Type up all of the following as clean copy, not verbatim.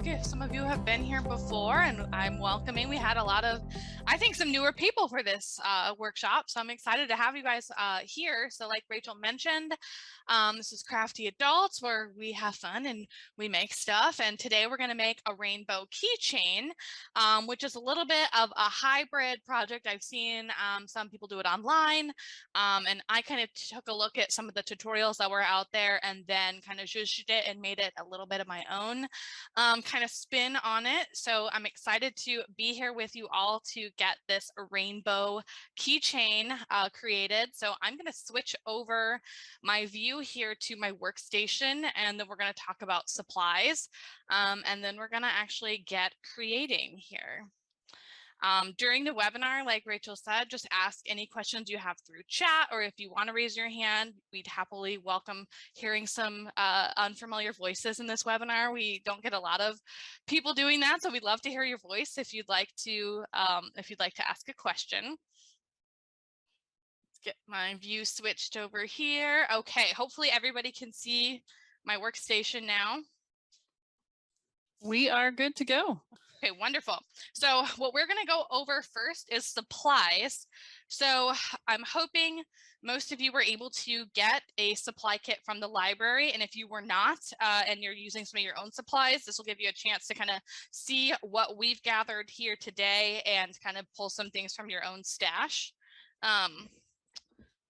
if some of you have been here before, and I'm welcoming. We had a lot of, I think, some newer people for this workshop, so I'm excited to have you guys here. So like Rachel mentioned, this is Crafty Adults, where we have fun and we make stuff, and today we're going to make a rainbow keychain, which is a little bit of a hybrid project. I've seen some people do it online, and I kind of took a look at some of the tutorials that were out there and then kind of zhuzhed it and made it a little bit of my own kind of spin on it. So I'm excited to be here with you all to get this rainbow keychain created. So I'm going to switch over my view here to my workstation, and then we're going to talk about supplies, and then we're going to actually get creating here. During the webinar, like Rachel said, just ask any questions you have through chat, or if you want to raise your hand, we'd happily welcome hearing some unfamiliar voices in this webinar. We don't get a lot of people doing that, so we'd love to hear your voice if you'd like to ask a question. Let's get my view switched over here. Okay, hopefully everybody can see my workstation now. We are good to go. Okay, wonderful. So what we're going to go over first is supplies. So I'm hoping most of you were able to get a supply kit from the library. And if you were not, and you're using some of your own supplies, this will give you a chance to kind of see what we've gathered here today and kind of pull some things from your own stash.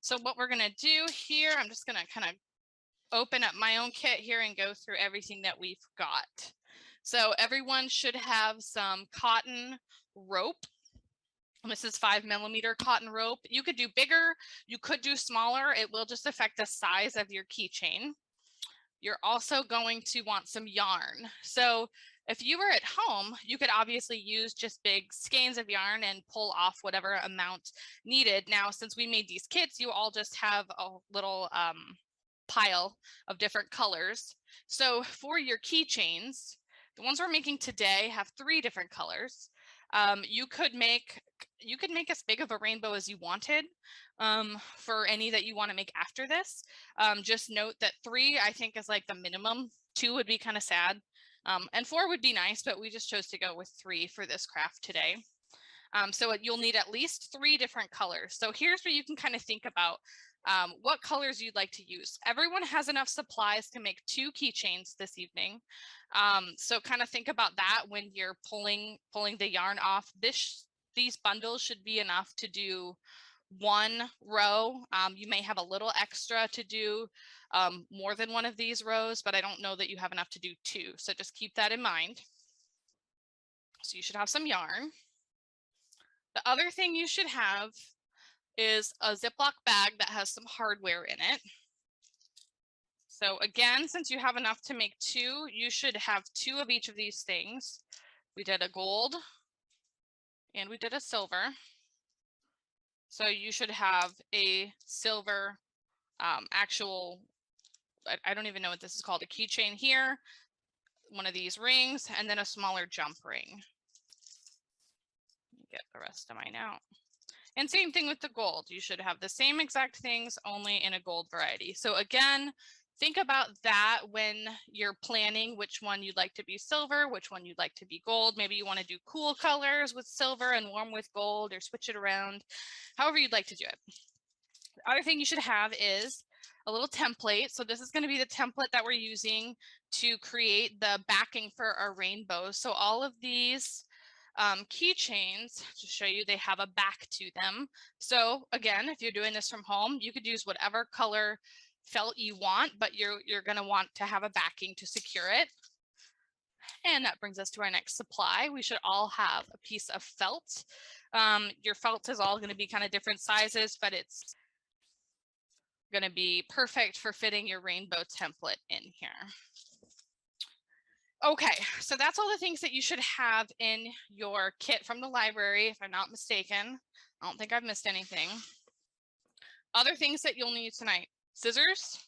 So what we're going to do here, I'm just going to kind of open up my own kit here and go through everything that we've got. So everyone should have some cotton rope. This is 5mm cotton rope. You could do bigger, you could do smaller. It will just affect the size of your keychain. You're also going to want some yarn. So if you were at home, you could obviously use just big skeins of yarn and pull off whatever amount needed. Now, since we made these kits, you all just have a little pile of different colors. So for your keychains, the ones we're making today have 3 different colors. You could make as big of a rainbow as you wanted for any that you want to make after this. Just note that 3, I think, is like the minimum. 2 would be kind of sad. And 4 would be nice, but we just chose to go with 3 for this craft today. So you'll need at least 3 different colors. So here's where you can kind of think about what colors you'd like to use. Everyone has enough supplies to make 2 keychains this evening. So kind of think about that when you're pulling the yarn off. These bundles should be enough to do 1 row. You may have a little extra to do more than one of these rows, but I don't know that you have enough to do 2. So just keep that in mind. So you should have some yarn. The other thing you should have is a Ziploc bag that has some hardware in it. So again, since you have enough to make 2, you should have 2 of each of these things. We did a gold and we did a silver. So you should have a silver actual, I don't even know what this is called, a keychain here, one of these rings, and then a smaller jump ring. Get the rest of mine out. And same thing with the gold. You should have the same exact things, only in a gold variety. So again, think about that when you're planning which one you'd like to be silver, which one you'd like to be gold. Maybe you want to do cool colors with silver and warm with gold, or switch it around, however you'd like to do it. The other thing you should have is a little template. So this is going to be the template that we're using to create the backing for our rainbow. So all of these keychains, to show you, they have a back to them. So again, if you're doing this from home, you could use whatever color felt you want, but you're going to want to have a backing to secure it. And that brings us to our next supply. We should all have a piece of felt. Your felt is all going to be kind of different sizes, but it's going to be perfect for fitting your rainbow template in here. Okay, so that's all the things that you should have in your kit from the library, if I'm not mistaken. I don't think I've missed anything. Other things that you'll need tonight: scissors,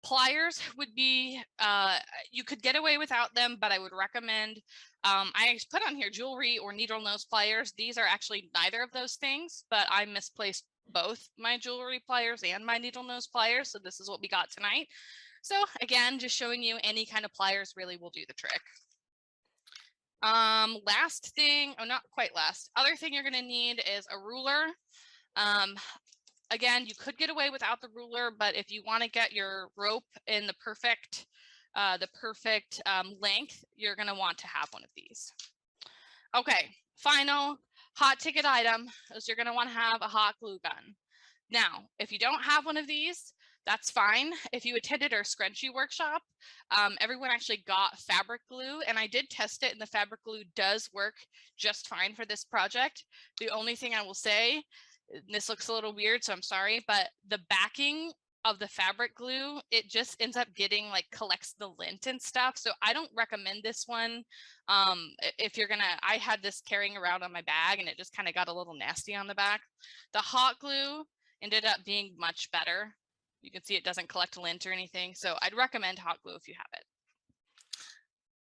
pliers would be, you could get away without them, but I would recommend, I put on here jewelry or needle nose pliers. These are actually neither of those things, but I misplaced both my jewelry pliers and my needle nose pliers, so this is what we got tonight. So again, just showing you any kind of pliers really will do the trick. Last thing, oh, not quite last. Other thing you're gonna need is a ruler. Again, you could get away without the ruler, but if you want to get your rope in the perfect length, you're gonna want to have one of these. Okay, final hot ticket item is you're gonna want to have a hot glue gun. Now, if you don't have one of these, that's fine. If you attended our scrunchie workshop, everyone actually got fabric glue, and I did test it, and the fabric glue does work just fine for this project. The only thing I will say, this looks a little weird, so I'm sorry, but the backing of the fabric glue, it just ends up getting like collects the lint and stuff. So I don't recommend this one. If you're gonna, I had this carrying around on my bag and it just kind of got a little nasty on the back. The hot glue ended up being much better. You can see it doesn't collect lint or anything. So I'd recommend hot glue if you have it.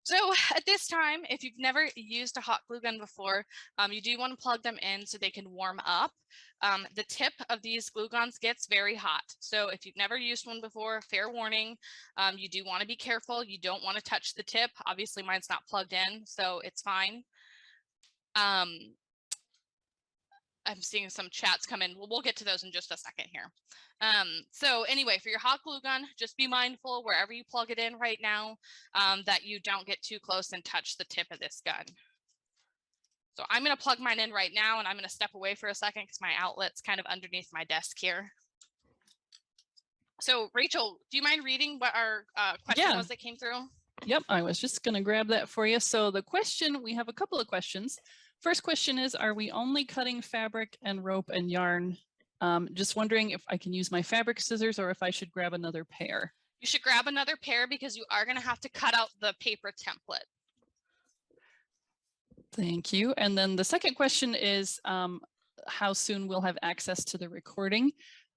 So at this time, if you've never used a hot glue gun before, you do want to plug them in so they can warm up. The tip of these glue guns gets very hot. So if you've never used one before, fair warning, you do want to be careful. You don't want to touch the tip. Obviously mine's not plugged in, so it's fine. I'm seeing some chats come in. We'll get to those in just a second here. So anyway, for your hot glue gun, just be mindful wherever you plug it in right now that you don't get too close and touch the tip of this gun. So I'm going to plug mine in right now, and I'm going to step away for a second because my outlet's kind of underneath my desk here. So Rachel, do you mind reading what our question was that came through? Yep, I was just going to grab that for you. So the question, we have a couple of questions. First question is, are we only cutting fabric and rope and yarn? Just wondering if I can use my fabric scissors or if I should grab another pair. You should grab another pair because you are going to have to cut out the paper template. Thank you. And then the second question is, how soon we'll have access to the recording?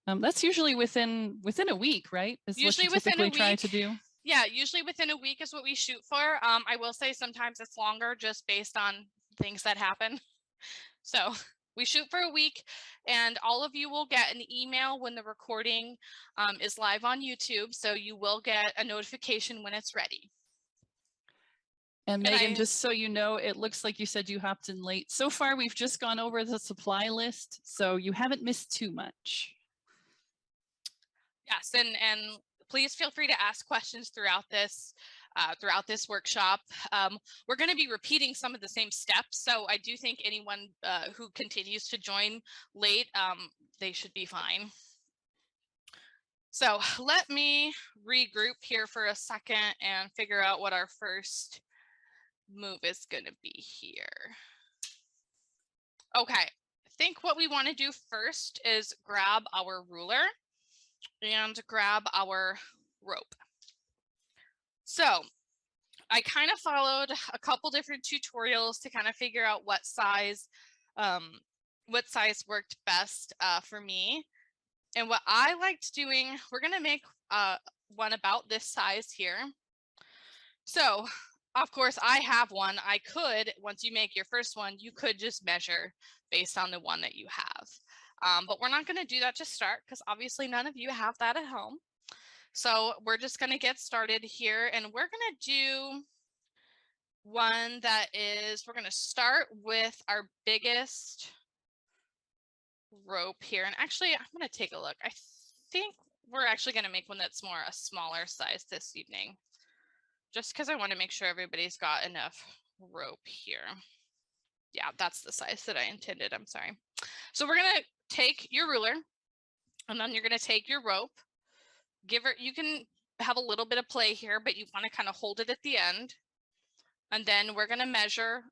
That's usually within a week, right? Is usually what you typically try to do. Yeah, usually within a week is what we shoot for. I will say sometimes it's longer just based on things that happen. So we shoot for a week, and all of you will get an email when the recording is live on YouTube. So you will get a notification when it's ready. And Megan, just so you know, it looks like you said you hopped in late. So far, we've just gone over the supply list, so you haven't missed too much. Yes, and please feel free to ask questions throughout this workshop. We're going to be repeating some of the same steps, so I do think anyone who continues to join late, they should be fine. So let me regroup here for a second and figure out what our first move is going to be here. Okay, I think what we want to do first is grab our ruler and grab our rope. So I kind of followed a couple different tutorials to kind of figure out what size worked best for me. And what I liked doing, we're going to make one about this size here. So of course I have one. I could, once you make your first one, you could just measure based on the one that you have. But we're not going to do that to start because obviously none of you have that at home. So we're just going to get started here, and we're going to do one that is, we're going to start with our biggest rope here. And actually, I'm going to take a look. I think we're actually going to make one that's more a smaller size this evening, just because I want to make sure everybody's got enough rope here. Yeah, that's the size that I intended. I'm sorry. So we're going to take your ruler, and then you're going to take your rope. You can have a little bit of play here, but you want to kind of hold it at the end. And then we're going to measure.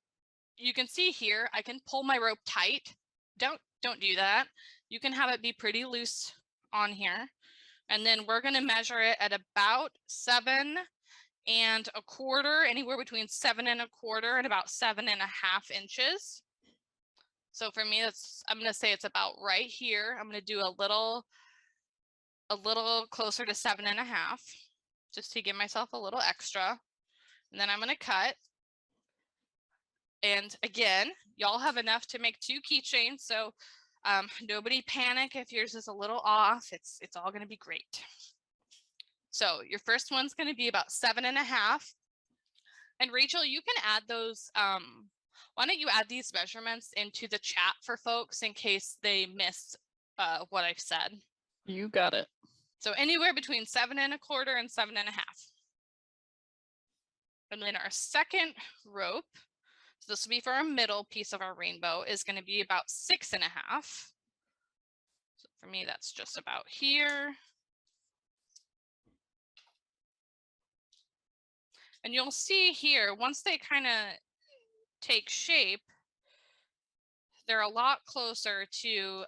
You can see here, I can pull my rope tight. Don't do that. You can have it be pretty loose on here. And then we're going to measure it at about 7 1/4, anywhere between 7 1/4 and about 7 1/2 inches. So for me, I'm going to say it's about right here. I'm going to do a little closer to 7 1/2, just to give myself a little extra. And then I'm going to cut. And again, y'all have enough to make 2 keychains. So nobody panic if yours is a little off. It's all going to be great. So your first one's going to be about 7.5. And Rachel, you can add those. Why don't you add these measurements into the chat for folks in case they missed what I've said? You got it. So anywhere between 7.25 and 7.5. And then our second rope, so this will be for our middle piece of our rainbow, is going to be about 6.5. So for me, that's just about here. And you'll see here, once they kind of take shape, they're a lot closer to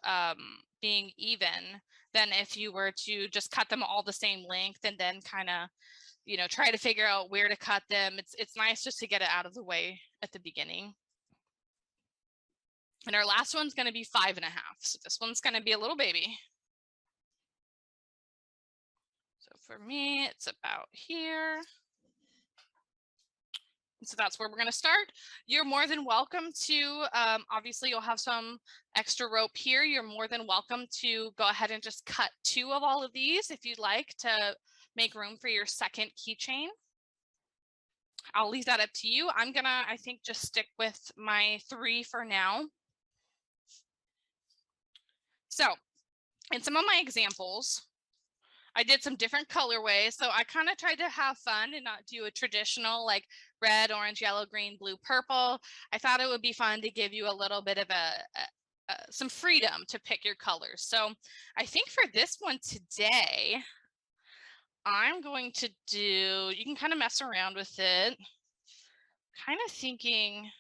being even than if you were to just cut them all the same length and then kind of, you know, try to figure out where to cut them. It's nice just to get it out of the way at the beginning. And our last one's going to be 5.5. So this one's going to be a little baby. So for me, it's about here. So that's where we're going to start. You're more than welcome to, obviously you'll have some extra rope here. You're more than welcome to go ahead and just cut 2 of all of these if you'd like to make room for your second keychain. I'll leave that up to you. I'm gonna, I think, just stick with my 3 for now. So in some of my examples, I did some different colorways. So I kind of tried to have fun and not do a traditional like red, orange, yellow, green, blue, purple. I thought it would be fun to give you a little bit of some freedom to pick your colors. So I think for this one today, I'm going to do, you can kind of mess around with it. Kind of thinking,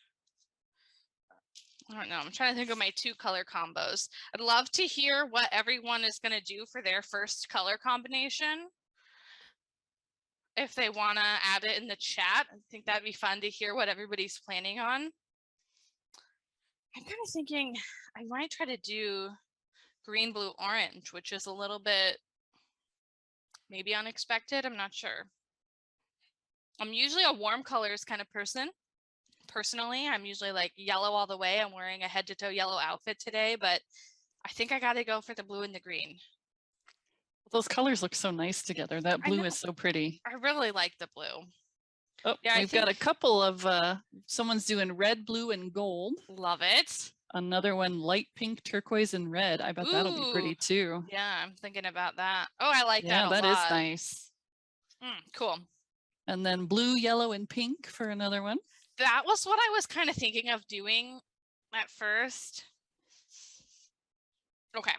I don't know, I'm trying to think of my 2 color combos. I'd love to hear what everyone is going to do for their first color combination. If they want to add it in the chat, I think that'd be fun to hear what everybody's planning on. I'm kind of thinking I might try to do green, blue, orange, which is a little bit maybe unexpected. I'm not sure. I'm usually a warm colors kind of person. Personally, I'm usually like yellow all the way. I'm wearing a head to toe yellow outfit today, but I think I got to go for the blue and the green. Those colors look so nice together. That blue is so pretty. I really like the blue. Oh, yeah, we've got a couple of, someone's doing red, blue, and gold. Love it. Another one, light pink, turquoise, and red. I bet that'll be pretty too. Yeah, I'm thinking about that. Oh, I like that a lot. Yeah, that is nice. Cool. And then blue, yellow, and pink for another one. That was what I was kind of thinking of doing at first. Okay.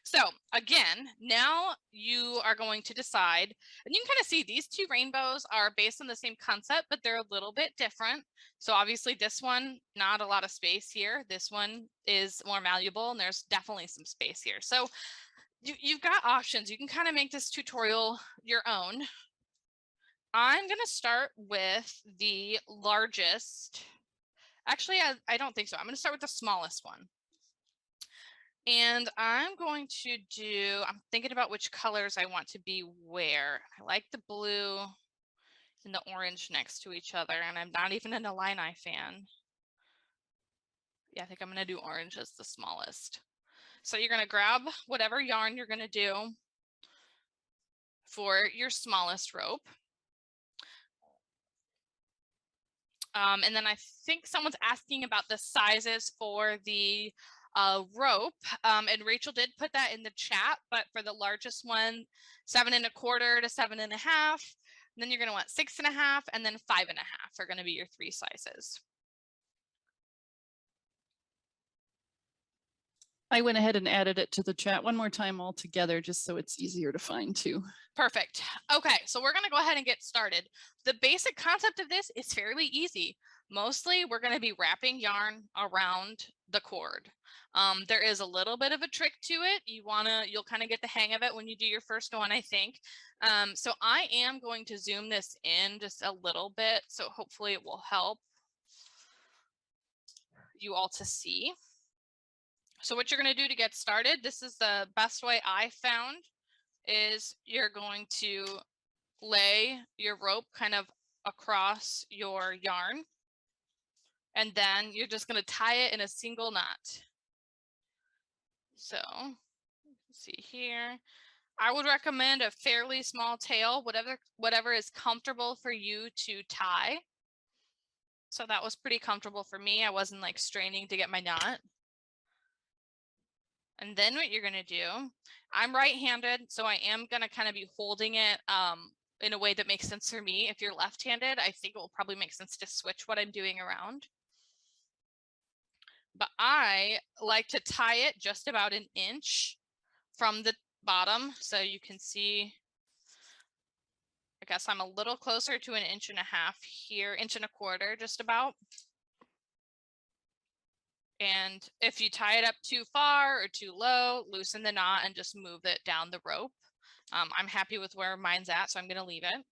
So again, now you are going to decide, and you can kind of see these 2 rainbows are based on the same concept, but they're a little bit different. So obviously this one, not a lot of space here. This one is more malleable and there's definitely some space here. So you've got options. You can kind of make this tutorial your own. I'm going to start with the largest. Actually, I don't think so. I'm going to start with the smallest one. And I'm going to do, I'm thinking about which colors I want to be where. I like the blue and the orange next to each other, and I'm not even an Illini fan. Yeah, I think I'm going to do orange as the smallest. So you're going to grab whatever yarn you're going to do for your smallest rope. And then I think someone's asking about the sizes for the rope, and Rachel did put that in the chat, but for the largest one, 7.25 to 7.5, and then you're going to want 6.5, and then 5.5 are going to be your 3 sizes. I went ahead and added it to the chat one more time all together just so it's easier to find too. Perfect. Okay, so we're going to go ahead and get started. The basic concept of this is fairly easy. Mostly we're going to be wrapping yarn around the cord. There is a little bit of a trick to it. You'll kind of get the hang of it when you do your first one, I think. So I am going to zoom this in just a little bit, so hopefully it will help you all to see. So what you're going to do to get started, this is the best way I found, is you're going to lay your rope kind of across your yarn, and then you're just going to tie it in a single knot. So see here, I would recommend a fairly small tail, whatever is comfortable for you to tie. So that was pretty comfortable for me. I wasn't like straining to get my knot. And then what you're gonna do, I'm right-handed, so I am gonna kind of be holding it in a way that makes sense for me. If you're left-handed, I think it will probably make sense to switch what I'm doing around. But I like to tie it just about an inch from the bottom, so you can see, I guess I'm a little closer to an inch and a half here, inch and a quarter, just about. And if you tie it up too far or too low, loosen the knot and just move it down the rope. I'm happy with where mine's at, so I'm going to leave it.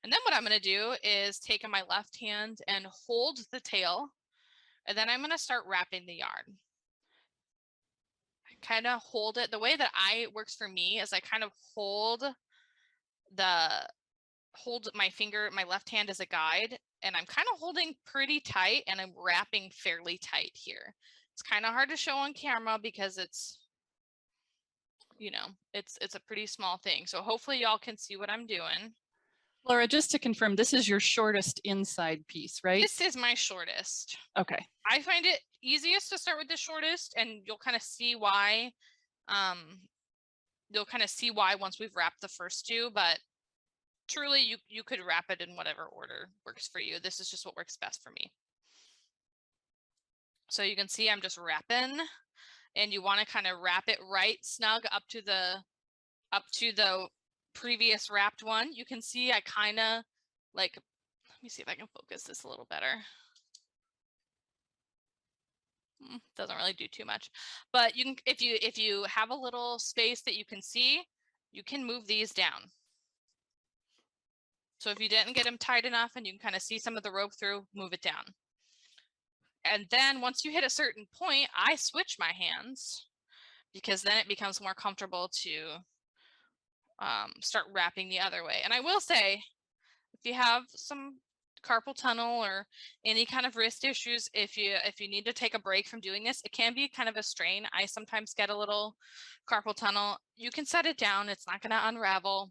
And then what I'm going to do is take in my left hand and hold the tail, and then I'm going to start wrapping the yarn. Kind of hold it. The way that it works for me is I kind of hold my finger, my left hand as a guide, and I'm kind of holding pretty tight, and I'm wrapping fairly tight here. It's kind of hard to show on camera because it's, you know, it's a pretty small thing. So hopefully y'all can see what I'm doing. Laura, just to confirm, this is your shortest inside piece, right? This is my shortest. Okay. I find it easiest to start with the shortest, and you'll kind of see why. You'll kind of see why once we've wrapped the first two, but truly you could wrap it in whatever order works for you. This is just what works best for me. So you can see I'm just wrapping, and you want to kind of wrap it right snug up to the previous wrapped one. You can see I kind of like, let me see if I can focus this a little better. Doesn't really do too much, but you can, if you have a little space that you can see, you can move these down. So if you didn't get them tight enough and you can kind of see some of the rope through, move it down. And then once you hit a certain point, I switch my hands because then it becomes more comfortable to start wrapping the other way. And I will say, if you have some carpal tunnel or any kind of wrist issues, if you need to take a break from doing this, it can be kind of a strain. I sometimes get a little carpal tunnel. You can set it down. It's not going to unravel.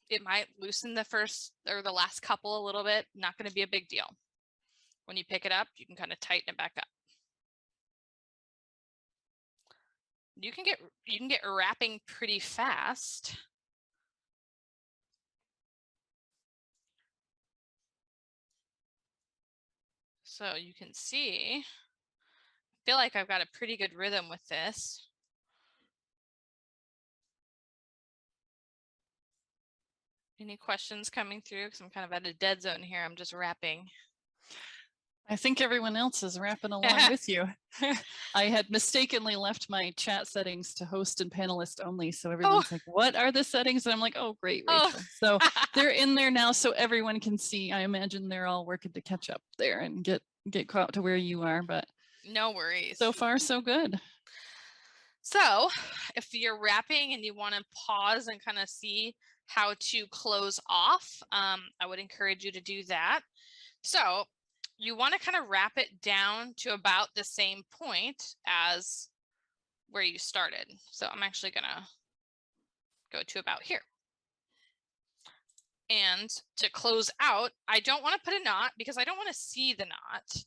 It might loosen the first or the last couple a little bit. Not going to be a big deal. When you pick it up, you can kind of tighten it back up. You can get wrapping pretty fast. So you can see, I feel like I've got a pretty good rhythm with this. Any questions coming through? Because I'm kind of at a dead zone here. I'm just wrapping. I think everyone else is wrapping along with you. I had mistakenly left my chat settings to host and panelist only. So everyone's like, what are the settings? And I'm like, oh, great, Rachel. So they're in there now so everyone can see. I imagine they're all working to catch up there and get caught to where you are, but no worries. So far, so good. So if you're wrapping and you want to pause and kind of see how to close off, I would encourage you to do that. So you want to kind of wrap it down to about the same point as where you started. So I'm actually going to go to about here. And to close out, I don't want to put a knot because I don't want to see the knot.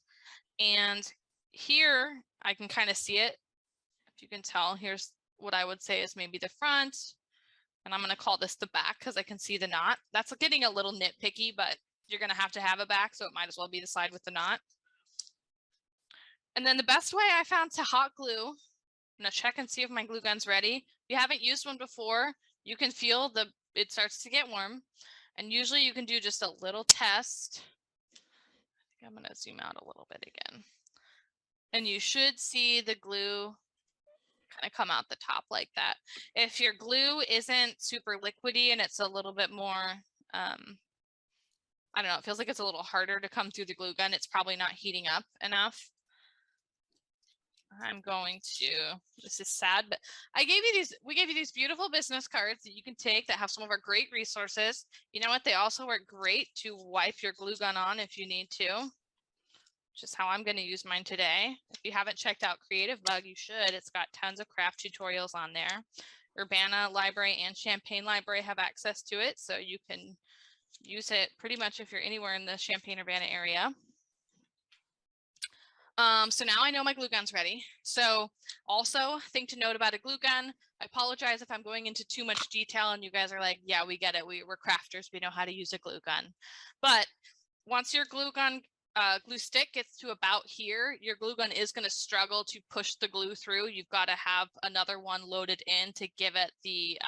And here I can kind of see it. If you can tell, here's what I would say is maybe the front. And I'm going to call this the back because I can see the knot. That's getting a little nitpicky, but you're going to have a back, so it might as well be the side with the knot. And then the best way I found to hot glue, I'm going to check and see if my glue gun's ready. If you haven't used one before, you can feel it starts to get warm. And usually you can do just a little test. I think I'm going to zoom out a little bit again. And you should see the glue kind of come out the top like that. If your glue isn't super liquidy and it's a little bit more, I don't know, it feels like it's a little harder to come through the glue gun, it's probably not heating up enough. I'm going to, this is sad, but we gave you these beautiful business cards that you can take that have some of our great resources. You know what? They also work great to wipe your glue gun on if you need to, which is how I'm going to use mine today. If you haven't checked out Creative Bug, you should. It's got tons of craft tutorials on there. Urbana Library and Champaign Library have access to it, so you can use it pretty much if you're anywhere in the Champaign-Urbana area. So now I know my glue gun's ready. So also thing to note about a glue gun, I apologize if I'm going into too much detail and you guys are like, yeah, we get it. We're crafters. We know how to use a glue gun. But once your glue stick gets to about here, your glue gun is going to struggle to push the glue through. You've got to have another one loaded in to give it the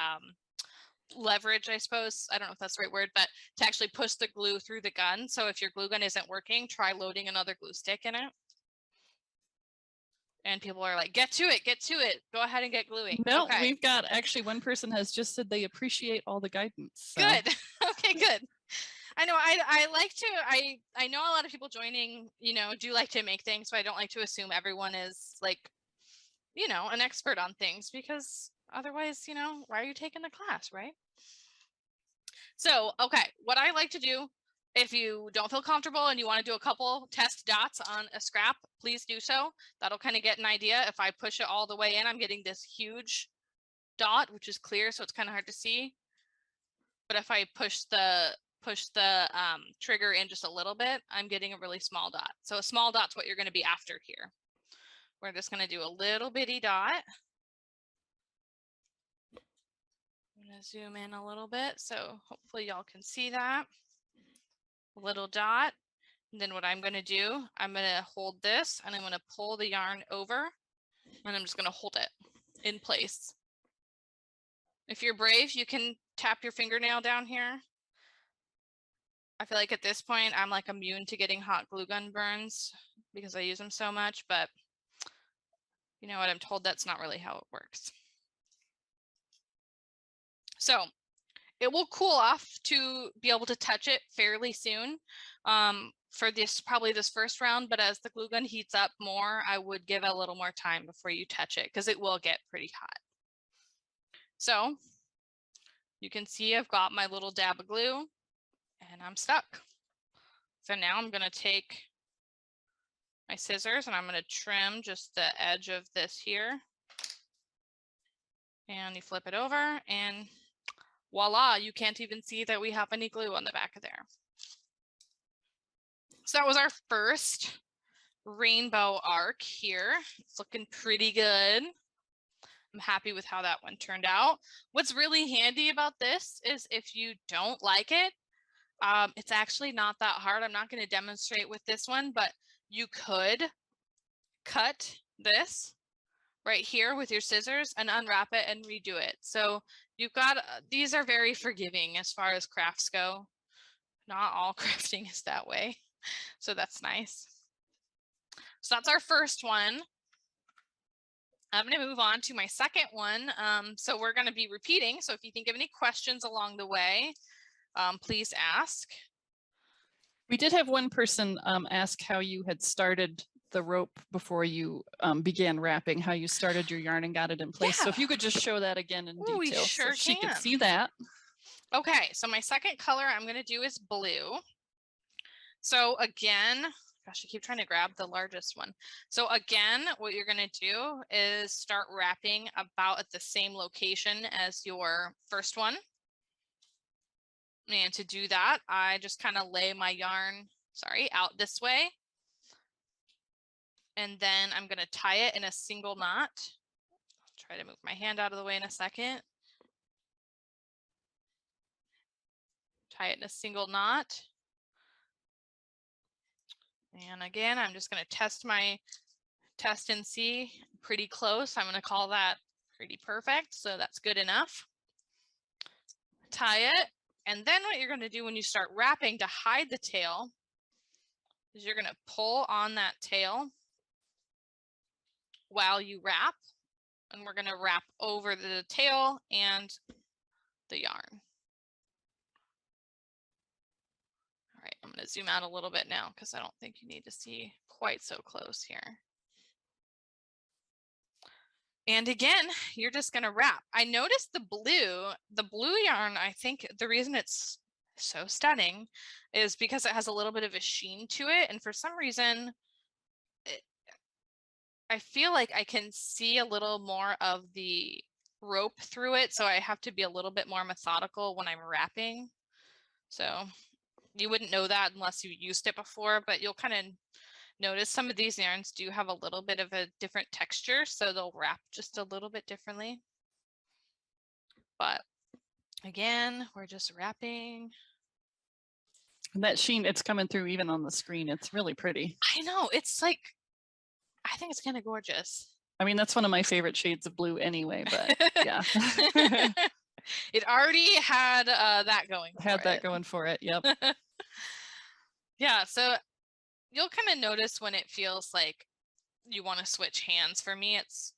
leverage, I suppose. I don't know if that's the right word, but to actually push the glue through the gun. So if your glue gun isn't working, try loading another glue stick in it. And people are like, get to it. Go ahead and get gluing. No, okay. We've got actually one person has just said they appreciate all the guidance. So. Good. Okay, good. I know I like to, I know a lot of people joining, do like to make things, but I don't like to assume everyone is like, an expert on things, because otherwise, why are you taking the class, right? So, okay, what I like to do, if you don't feel comfortable and you want to do a couple test dots on a scrap, please do so. That'll kind of get an idea. If I push it all the way in, I'm getting this huge dot, which is clear, so it's kind of hard to see. But if I push the trigger in just a little bit, I'm getting a really small dot. So a small dot's what you're going to be after here. We're just going to do a little bitty dot. I'm going to zoom in a little bit, so hopefully y'all can see that. A little dot. And then what I'm going to do, I'm going to hold this and I'm going to pull the yarn over and I'm just going to hold it in place. If you're brave, you can tap your fingernail down here. I feel like at this point, I'm like immune to getting hot glue gun burns because I use them so much, but you know what, I'm told that's not really how it works. So it will cool off to be able to touch it fairly soon for probably this first round, but as the glue gun heats up more, I would give it a little more time before you touch it because it will get pretty hot. So you can see I've got my little dab of glue and I'm stuck. So now I'm going to take my scissors and I'm going to trim just the edge of this here. And you flip it over and voila, you can't even see that we have any glue on the back of there. So that was our first rainbow arc here. It's looking pretty good. I'm happy with how that one turned out. What's really handy about this is if you don't like it, it's actually not that hard. I'm not going to demonstrate with this one, but you could cut this right here with your scissors and unwrap it and redo it. So you've got, these are very forgiving as far as crafts go. Not all crafting is that way. So that's nice. So that's our first one. I'm going to move on to my second one. So we're going to be repeating. So if you think of any questions along the way, please ask. We did have one person ask how you had started the rope before you began wrapping, how you started your yarn and got it in place. Yeah. So if you could just show that again in detail. We sure so she could see that. Okay, so my second color I'm going to do is blue. So again, gosh, I keep trying to grab the largest one. So again, what you're going to do is start wrapping about at the same location as your first one. And to do that, I just kind of lay my yarn, out this way. And then I'm going to tie it in a single knot. I'll try to move my hand out of the way in a second. Tie it in a single knot. And again, I'm just going to test and see pretty close. I'm going to call that pretty perfect. So that's good enough. Tie it. And then what you're going to do when you start wrapping to hide the tail is you're going to pull on that tail while you wrap. And we're going to wrap over the tail and the yarn. All right, I'm going to zoom out a little bit now because I don't think you need to see quite so close here. And again, you're just going to wrap. I noticed the blue yarn, I think the reason it's so stunning is because it has a little bit of a sheen to it. And for some reason, I feel like I can see a little more of the rope through it, so I have to be a little bit more methodical when I'm wrapping. So you wouldn't know that unless you used it before, but you'll kind of notice some of these yarns do have a little bit of a different texture, so they'll wrap just a little bit differently. But again, we're just wrapping. And that sheen, it's coming through even on the screen. It's really pretty. I know, it's like, I think it's kind of gorgeous. I mean, that's one of my favorite shades of blue anyway, but yeah. It already had that going for Had that it. going for it, yep. Yeah, so you'll kind of notice when it feels like you want to switch hands. For me, it's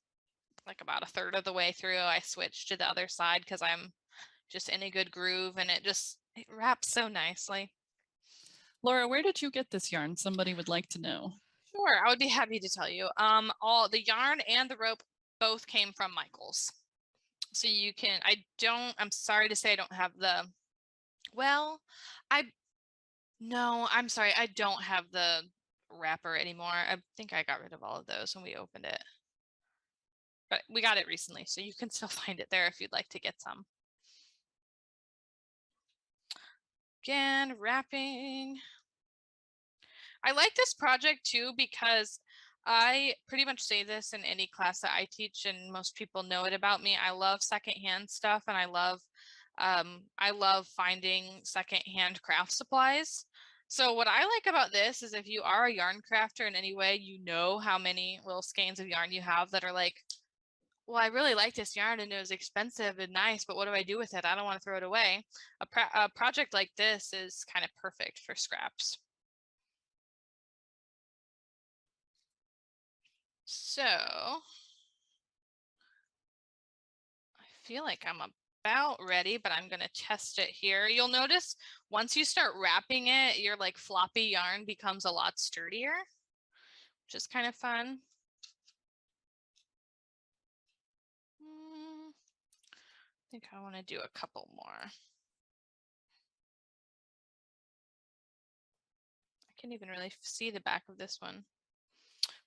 like about a third of the way through. I switch to the other side because I'm just in a good groove, and it wraps so nicely. Laura, where did you get this yarn? Somebody would like to know. Sure, I would be happy to tell you. All the yarn and the rope both came from Michael's. So you can, I'm sorry to say I don't have the, well, no, I'm sorry, I don't have the wrapper anymore. I think I got rid of all of those when we opened it. But we got it recently, so you can still find it there if you'd like to get some. Again, wrapping. I like this project too because I pretty much say this in any class that I teach, and most people know it about me. I love secondhand stuff, and I love finding secondhand craft supplies. So what I like about this is if you are a yarn crafter in any way, you know how many little skeins of yarn you have that are like, well, I really like this yarn and it was expensive and nice, but what do I do with it? I don't want to throw it away. A project like this is kind of perfect for scraps. So I feel like I'm about ready, but I'm going to test it here. You'll notice once you start wrapping it, your like floppy yarn becomes a lot sturdier, which is kind of fun. I think I want to do a couple more. I can't even really see the back of this one.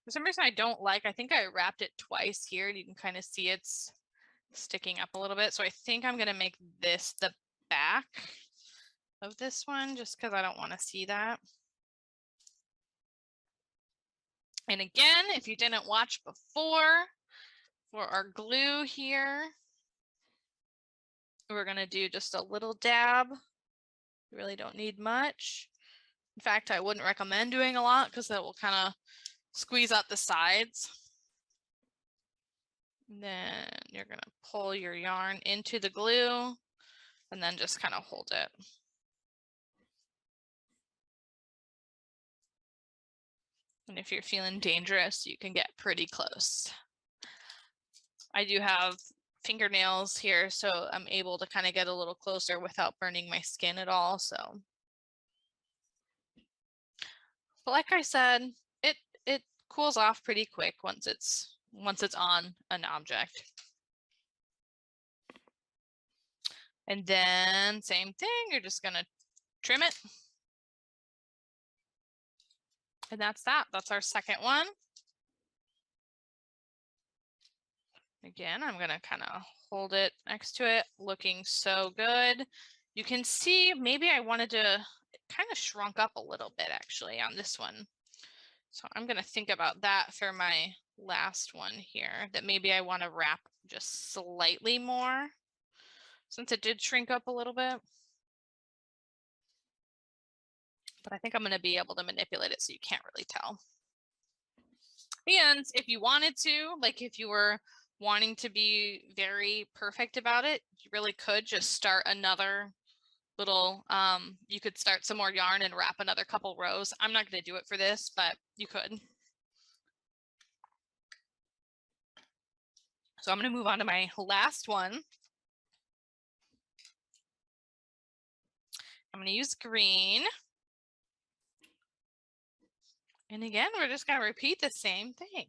For some reason I don't like, I think I wrapped it twice here. You can kind of see it's sticking up a little bit. So I think I'm going to make this the back of this one just because I don't want to see that. And again, if you didn't watch before, for our glue here, we're going to do just a little dab. You really don't need much. In fact, I wouldn't recommend doing a lot because it will kind of squeeze out the sides. And then you're going to pull your yarn into the glue and then just kind of hold it. And if you're feeling dangerous, you can get pretty close. I do have fingernails here, so I'm able to kind of get a little closer without burning my skin at all. So, but like I said, it cools off pretty quick once it's on an object. And then same thing, you're just gonna trim it. And that's that. That's our second one. Again, I'm gonna kind of hold it next to it, looking so good. You can see maybe I wanted to kind of shrunk up a little bit actually on this one. So I'm gonna think about that for my last one here, that maybe I want to wrap just slightly more since it did shrink up a little bit. But I think I'm gonna be able to manipulate it so you can't really tell. And if you wanted to, like if you were wanting to be very perfect about it, you really could just start another little, you could start some more yarn and wrap another couple rows. I'm not going to do it for this, but you could. So I'm going to move on to my last one. I'm going to use green. And again, we're just going to repeat the same thing.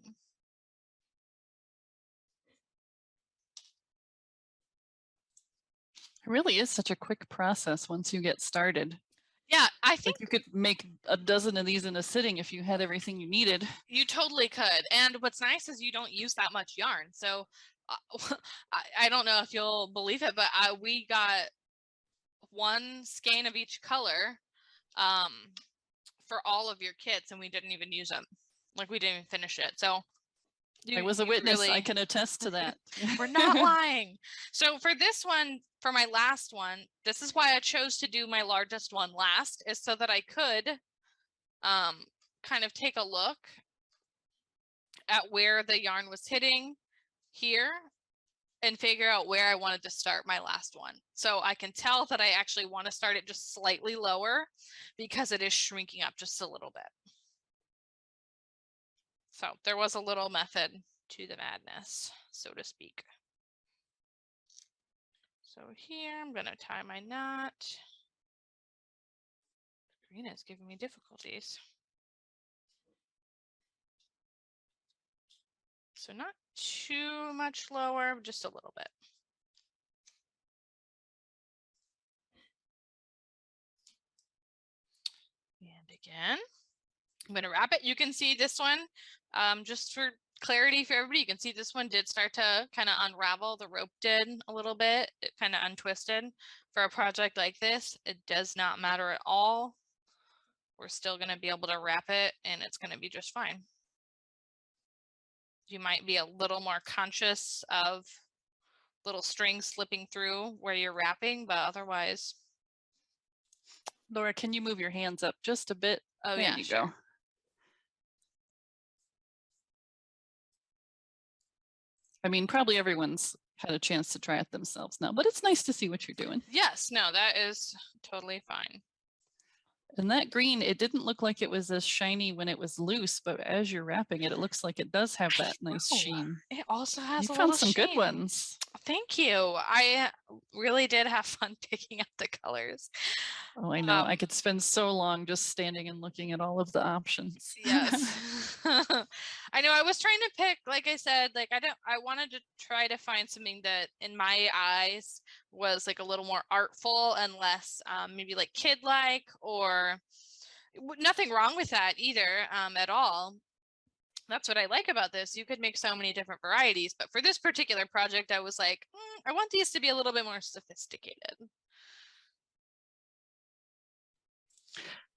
It really is such a quick process once you get started. Yeah, I think like you could make a dozen of these in a sitting if you had everything you needed. You totally could. And what's nice is you don't use that much yarn. So I don't know if you'll believe it, but we got one skein of each color for all of your kits, and we didn't even use them. Like, we didn't even finish it. So I was a witness. really, I can attest to that. we're not lying. So for this one, for my last one, this is why I chose to do my largest one last, is so that I could kind of take a look at where the yarn was hitting here and figure out where I wanted to start my last one. So I can tell that I actually want to start it just slightly lower because it is shrinking up just a little bit. So there was a little method to the madness, so to speak. So here I'm going to tie my knot. Green is giving me difficulties. So not too much lower, just a little bit. And again, I'm going to wrap it. You can see this one, just for clarity for everybody, you can see this one did start to kind of unravel. The rope did a little bit. It kind of untwisted. For a project like this, it does not matter at all. We're still going to be able to wrap it, and it's going to be just fine. You might be a little more conscious of little strings slipping through where you're wrapping, but otherwise. Laura, can you move your hands up just a bit? Oh, there yeah, you sure. go. I mean, probably everyone's had a chance to try it themselves now, but it's nice to see what you're doing. Yes, no, that is totally fine. And that green, it didn't look like it was as shiny when it was loose, but as you're wrapping it, it looks like it does have that nice sheen. It also has You a found little some sheen. good ones. Thank you. I really did have fun picking out the colors. Oh, I know. I could spend so long just standing and looking at all of the options. Yes. I know I was trying to pick, like I said, like I wanted to try to find something that in my eyes was like a little more artful and less maybe like kid-like, or nothing wrong with that either at all. That's what I like about this. You could make so many different varieties, but for this particular project, I was like, I want these to be a little bit more sophisticated.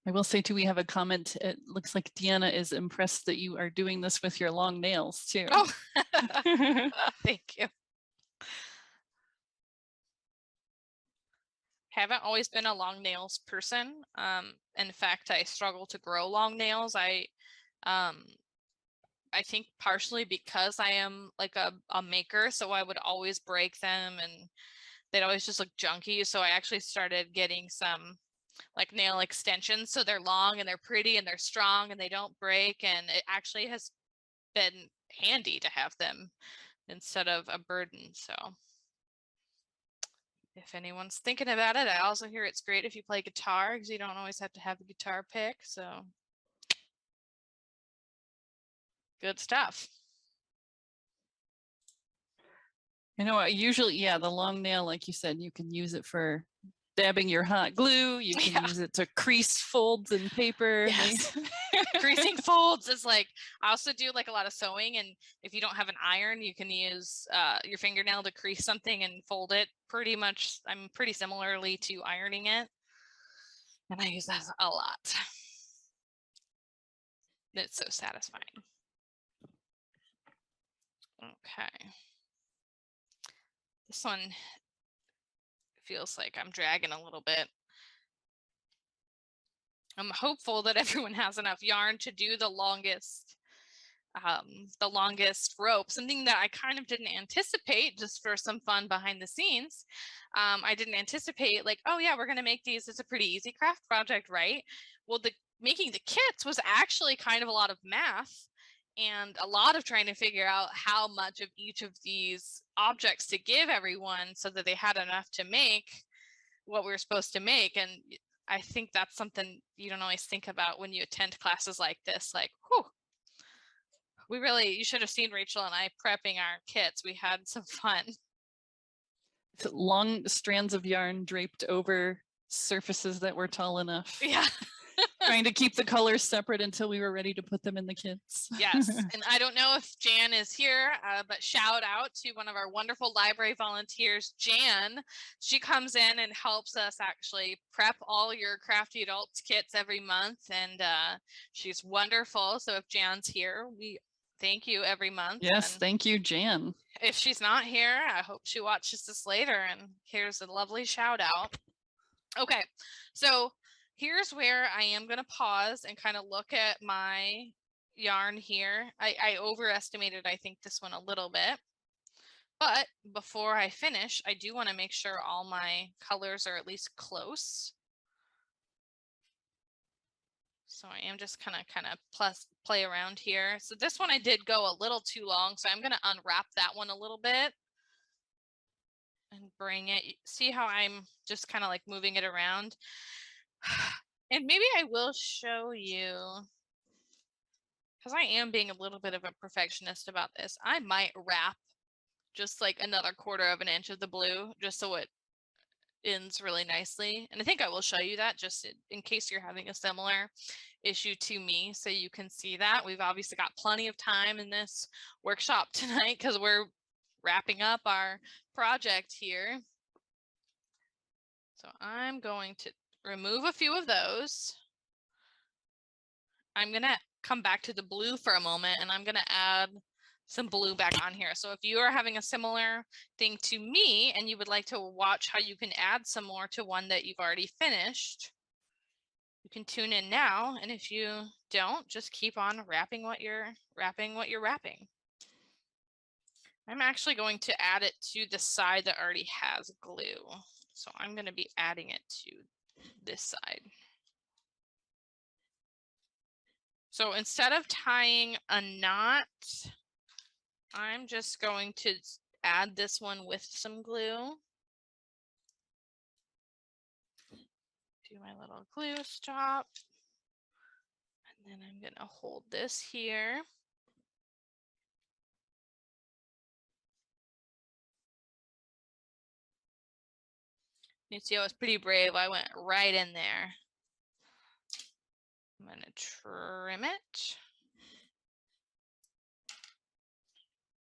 I will say too, we have a comment. It looks like Deanna is impressed that you are doing this with your long nails too. Oh, thank you. Haven't always been a long nails person. In fact, I struggle to grow long nails. I think partially because I am like a maker, so I would always break them and they'd always just look junky. So I actually started getting some like nail extensions, so they're long and they're pretty and they're strong and they don't break, and it actually has been handy to have them instead of a burden. So if anyone's thinking about it, I also hear it's great if you play guitar, because you don't always have to have a guitar pick. So good stuff. You know, usually, yeah, the long nail, like you said, you can use it for dabbing your hot glue. You can use it to crease folds in paper. Yes. Creasing folds is like, I also do like a lot of sewing, and if you don't have an iron, you can use your fingernail to crease something and fold it pretty much. I'm pretty similarly to ironing it, and I use that a lot. It's so satisfying. Okay. This one feels like I'm dragging a little bit. I'm hopeful that everyone has enough yarn to do the longest rope, something that I kind of didn't anticipate, just for some fun behind the scenes. I didn't anticipate like, oh yeah, we're going to make these. It's a pretty easy craft project, right? Well, making the kits was actually kind of a lot of math and a lot of trying to figure out how much of each of these objects to give everyone so that they had enough to make what we were supposed to make. And I think that's something you don't always think about when you attend classes like this. Like, whew, you should have seen Rachel and I prepping our kits. We had some fun. Long strands of yarn draped over surfaces that were tall enough. Yeah. Trying to keep the colors separate until we were ready to put them in the kits. Yes, and I don't know if Jan is here, but shout out to one of our wonderful library volunteers, Jan. She comes in and helps us actually prep all your Crafty Adults kits every month, and she's wonderful. So if Jan's here, we thank you every month. Yes, and thank you, Jan. if she's not here, I hope she watches this later and here's a lovely shout out. Okay, so here's where I am going to pause and kind of look at my yarn here. I overestimated, I think, this one a little bit. But before I finish, I do want to make sure all my colors are at least close. So I am just kind of play around here. So this one I did go a little too long, so I'm going to unwrap that one a little bit and bring it. See how I'm just kind of like moving it around? And maybe I will show you, because I am being a little bit of a perfectionist about this. I might wrap just like another 1/4 of an inch of the blue just so it ends really nicely. And I think I will show you that just in case you're having a similar issue to me, so you can see that. We've obviously got plenty of time in this workshop tonight because we're wrapping up our project here. So I'm going to remove a few of those. I'm going to come back to the blue for a moment, and I'm going to add some blue back on here. So if you are having a similar thing to me and you would like to watch how you can add some more to one that you've already finished, you can tune in now. And if you don't, just keep on wrapping what you're wrapping. I'm actually going to add it to the side that already has glue. So I'm going to be adding it to this side. So instead of tying a knot, I'm just going to add this one with some glue. Do my little glue stop. And then I'm going to hold this here. You see, I was pretty brave. I went right in there. I'm going to trim it.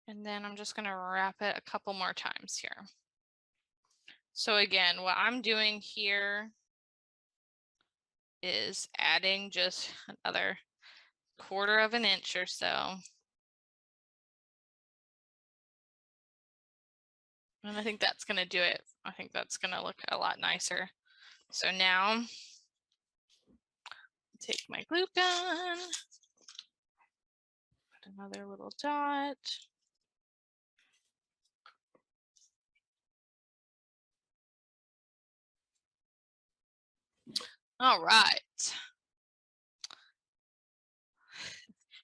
And then I'm just going to wrap it a couple more times here. So again, what I'm doing here is adding just another 1/4 of an inch or so. And I think that's going to do it. I think that's going to look a lot nicer. So now take my glue gun, put another little dot. All right.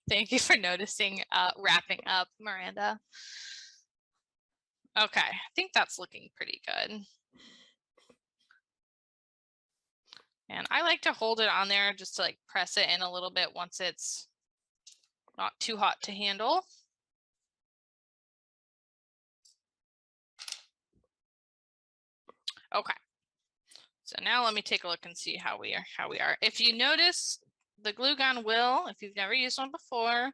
Thank you for noticing wrapping up, Miranda. Okay, I think that's looking pretty good. And I like to hold it on there just to like press it in a little bit once it's not too hot to handle. Okay. So now let me take a look and see how we are. If you notice, the glue gun will, if you've never used one before,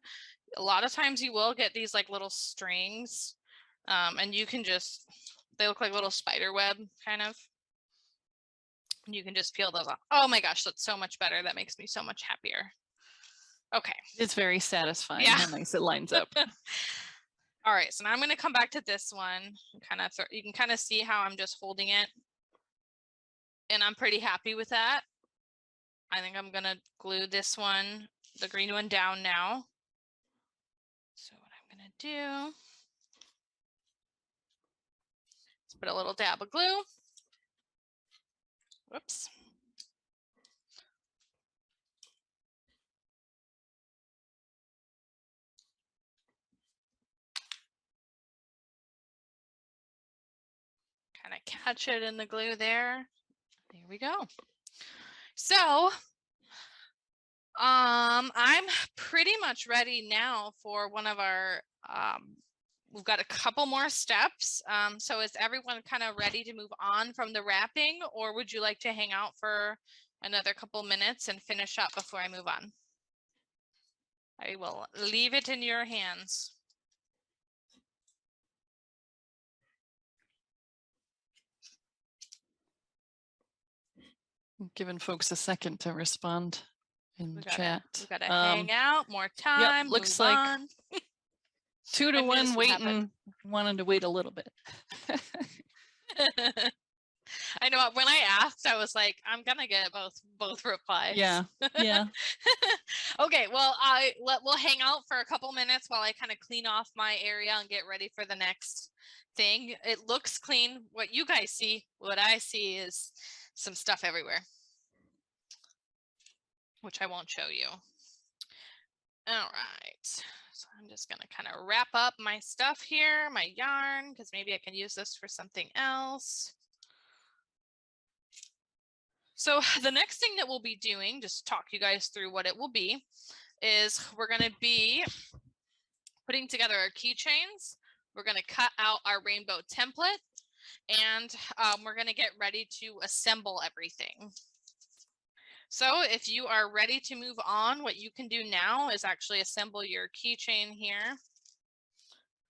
a lot of times you will get these like little strings, and you can just, they look like little spider web kind of. And you can just peel those off. Oh my gosh, that's so much better. That makes me so much happier. Okay. It's very satisfying Yeah. how nice it lines up. All right, so now I'm going to come back to this one and kind of, you can kind of see how I'm just holding it. And I'm pretty happy with that. I think I'm going to glue this one, the green one, down now. So what I'm going to do is put a little dab of glue. Whoops. Kind of catch it in the glue there. There we go. So I'm pretty much ready now for one of our, we've got a couple more steps. So is everyone kind of ready to move on from the wrapping, or would you like to hang out for another couple minutes and finish up before I move on. I will leave it in your hands. Giving folks a second to respond in the chat. We gotta hang out more time. Yep, looks move like on. 2 to I knew this 1 would happen. waiting, wanted to wait a little bit. I know when I asked, I was like, I'm gonna get both replies. Yeah, yeah. Okay, well, we'll hang out for a couple minutes while I kind of clean off my area and get ready for the next thing. It looks clean. What you guys see, what I see is some stuff everywhere, which I won't show you. All right, so I'm just gonna kind of wrap up my stuff here, my yarn, because maybe I can use this for something else. So the next thing that we'll be doing, just to talk you guys through what it will be, is we're going to be putting together our keychains. We're going to cut out our rainbow template, and we're going to get ready to assemble everything. So if you are ready to move on, what you can do now is actually assemble your keychain here.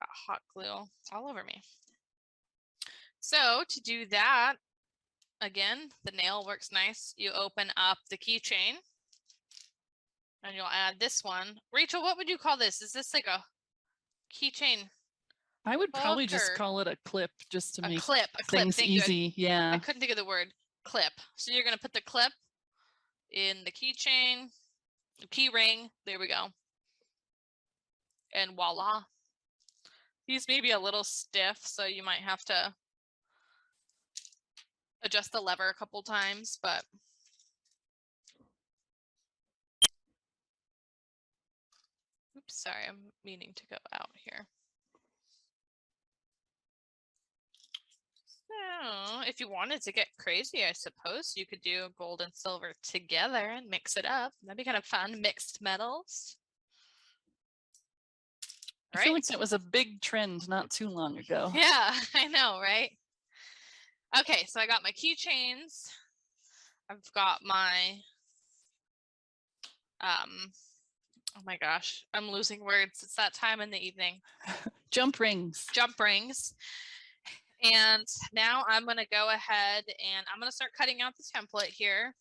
Got hot glue all over me. So to do that, again, the nail works nice. You open up the keychain and you'll add this one. Rachel, what would you call this? Is this like a keychain? I would probably just or call it a clip just to a make clip. things Thank easy. you. I Yeah. couldn't think of the word clip. So you're going to put the clip in the keychain, the key ring. There we go. And voila. These may be a little stiff, so you might have to adjust the lever a couple times, but oops, sorry, I'm meaning to go out here. So if you wanted to get crazy, I suppose you could do gold and silver together and mix it up. That'd be kind of fun, mixed metals. I feel like that was a big trend not too long ago. Yeah, I know, right? Okay, so I got my keychains. I've got my, oh my gosh, I'm losing words. It's that time in the evening. Jump rings. Jump rings. And now I'm going to go ahead and I'm going to start cutting out the template here.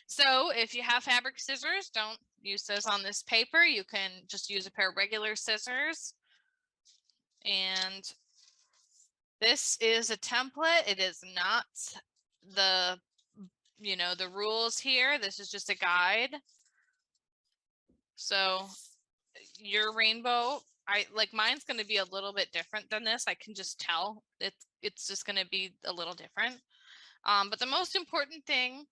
So if you have fabric scissors, don't use those on this paper. You can just use a pair of regular scissors. And this is a template. It is not the, you know, the rules here. This is just a guide. So your rainbow, mine's going to be a little bit different than this. I can just tell it's just going to be a little different. But the most important thing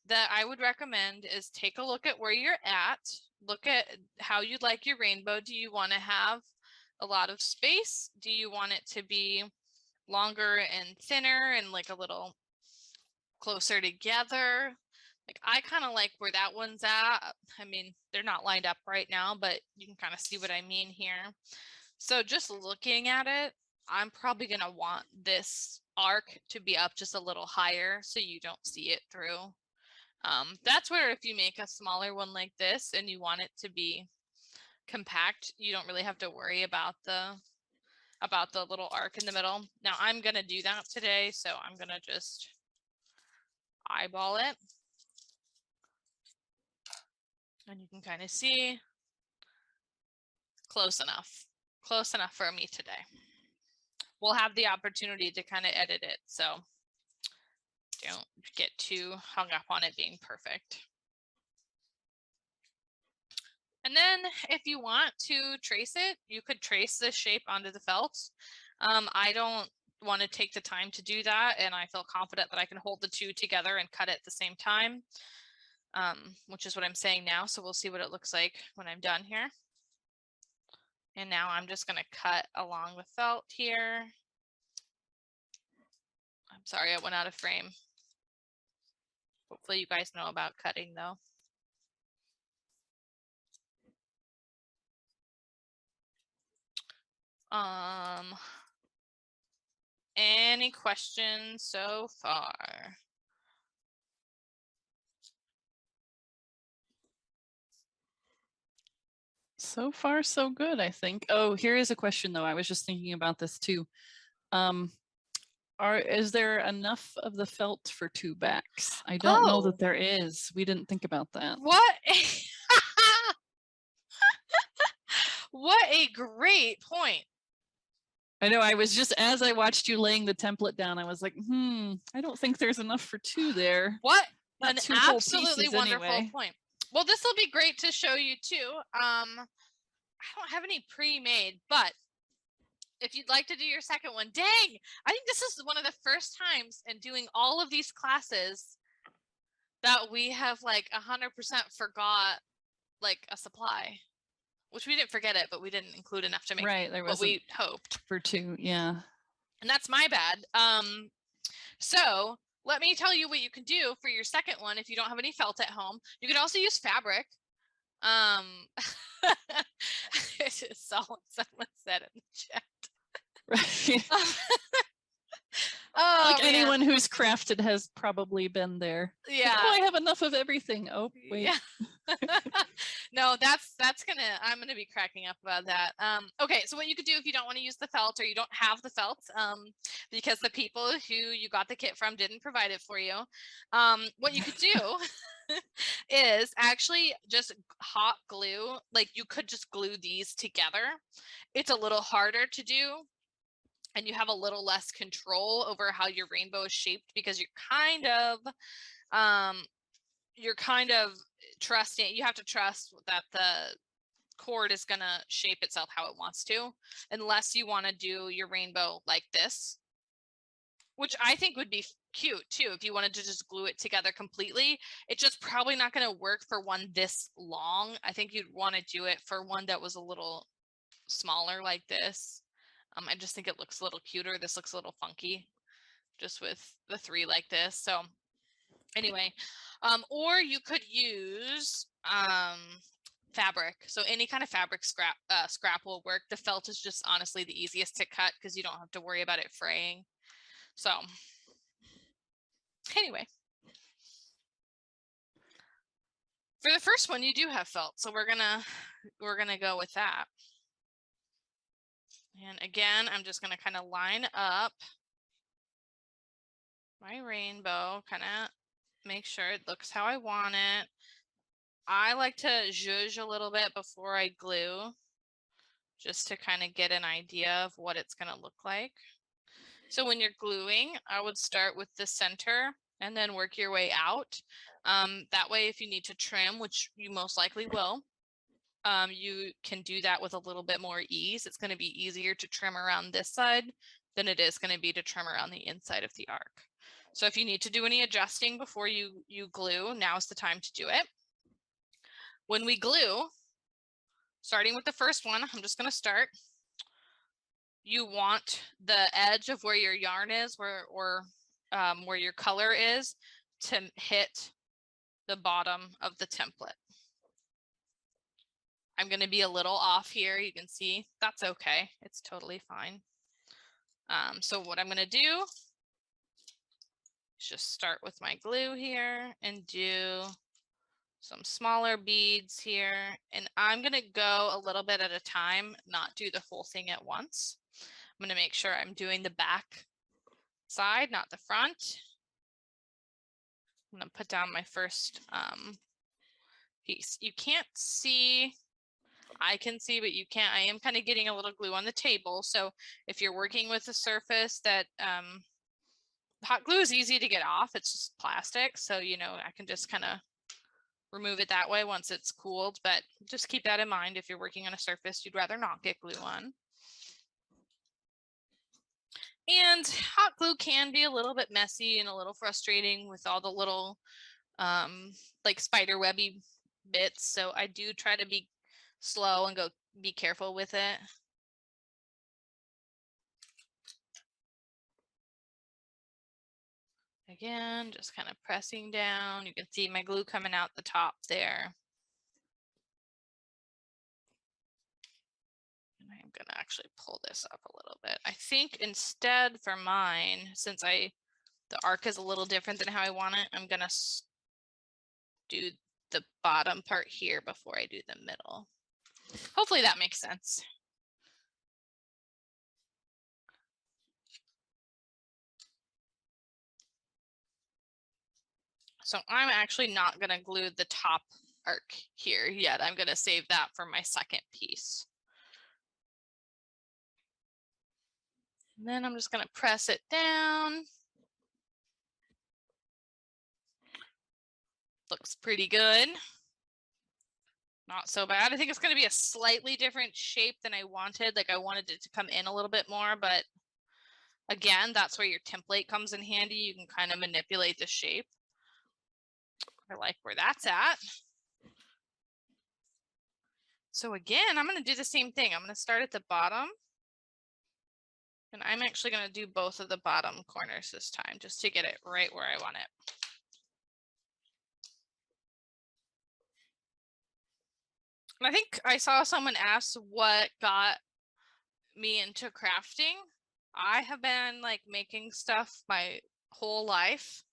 that I would recommend is take a look at where you're at. Look at how you'd like your rainbow. Do you want to have a lot of space? Do you want it to be longer and thinner and like a little closer together? Like I kind of like where that one's at. I mean, they're not lined up right now, but you can kind of see what I mean here. So just looking at it, I'm probably going to want this arc to be up just a little higher so you don't see it through. That's where if you make a smaller one like this and you want it to be compact, you don't really have to worry about the little arc in the middle. Now I'm going to do that today, so I'm going to just eyeball it. And you can kind of see close enough for me today. We'll have the opportunity to kind of edit it, so don't get too hung up on it being perfect. And then if you want to trace it, you could trace this shape onto the felt. I don't want to take the time to do that, and I feel confident that I can hold the two together and cut it at the same time, which is what I'm saying now. So we'll see what it looks like when I'm done here. And now I'm just going to cut along the felt here. I'm sorry, I went out of frame. Hopefully you guys know about cutting though. Any questions so far? So far, so good, I think. Oh, here is a question though. I was just thinking about this too. Is there enough of the felt for 2 backs? I don't know Oh, that there is. We didn't think about that. what? What a great point. I know, I was just, as I watched you laying the template down, I was like, I don't think there's enough for 2 there. What Not an 2 whole absolutely pieces wonderful anyway. point. Well, this will be great to show you too. I don't have any pre-made, but if you'd like to do your second one, dang, I think this is one of the first times in doing all of these classes that we have like 100% forgot like a supply, which we didn't forget it, but we didn't include enough to make Right, there what wasn't we hoped. for 2, yeah. And that's my bad. So let me tell you what you can do for your second one if you don't have any felt at home. You can also use fabric. It's just someone said in the chat. Right. Oh, Like man. anyone who's crafted has probably been there. Yeah. Like, oh, I have enough of everything. Oh, wait. Yeah. No, I'm gonna be cracking up about that. Okay, so what you could do if you don't want to use the felt or you don't have the felt, because the people who you got the kit from didn't provide it for you, what you could do is actually just hot glue. Like you could just glue these together. It's a little harder to do, and you have a little less control over how your rainbow is shaped because you're kind of trusting. You have to trust that the cord is going to shape itself how it wants to, unless you want to do your rainbow like this, which I think would be cute too if you wanted to just glue it together completely. It's just probably not going to work for one this long. I think you'd want to do it for one that was a little smaller like this. I just think it looks a little cuter. This looks a little funky just with the 3 like this. So anyway, or you could use fabric. So any kind of fabric scrap will work. The felt is just honestly the easiest to cut because you don't have to worry about it fraying. So anyway, for the first one you do have felt, so we're gonna go with that. And again, I'm just gonna kind of line up my rainbow, kind of make sure it looks how I want it. I like to zhuzh a little bit before I glue, just to kind of get an idea of what it's going to look like. So when you're gluing, I would start with the center and then work your way out. That way, if you need to trim, which you most likely will, you can do that with a little bit more ease. It's going to be easier to trim around this side than it is going to be to trim around the inside of the arc. So if you need to do any adjusting before you glue, now's the time to do it. When we glue, starting with the first one, I'm just going to start. You want the edge of where your yarn is, where your color is, to hit the bottom of the template. I'm going to be a little off here. You can see that's okay. It's totally fine. So what I'm going to do is just start with my glue here and do some smaller beads here. And I'm going to go a little bit at a time, not do the whole thing at once. I'm going to make sure I'm doing the back side, not the front. I'm going to put down my first piece. You can't see, I can see, but you can't. I am kind of getting a little glue on the table. So if you're working with a surface that hot glue is easy to get off, it's just plastic. So, you know, I can just kind of remove it that way once it's cooled, but just keep that in mind if you're working on a surface you'd rather not get glue on. And hot glue can be a little bit messy and a little frustrating with all the little like spider webby bits. So I do try to be slow and be careful with it. Again, just kind of pressing down. You can see my glue coming out the top there. I'm going to actually pull this up a little bit. I think instead for mine, since the arc is a little different than how I want it, I'm going to do the bottom part here before I do the middle. hopefully that makes sense. So I'm actually not going to glue the top arc here yet. I'm going to save that for my second piece. And then I'm just going to press it down. Looks pretty good. Not so bad. I think it's going to be a slightly different shape than I wanted. Like I wanted it to come in a little bit more, but again, that's where your template comes in handy. You can kind of manipulate the shape. I like where that's at. So again, I'm going to do the same thing. I'm going to start at the bottom. And I'm actually going to do both of the bottom corners this time, just to get it right where I want it. And I think I saw someone ask what got me into crafting. I have been like making stuff my whole life,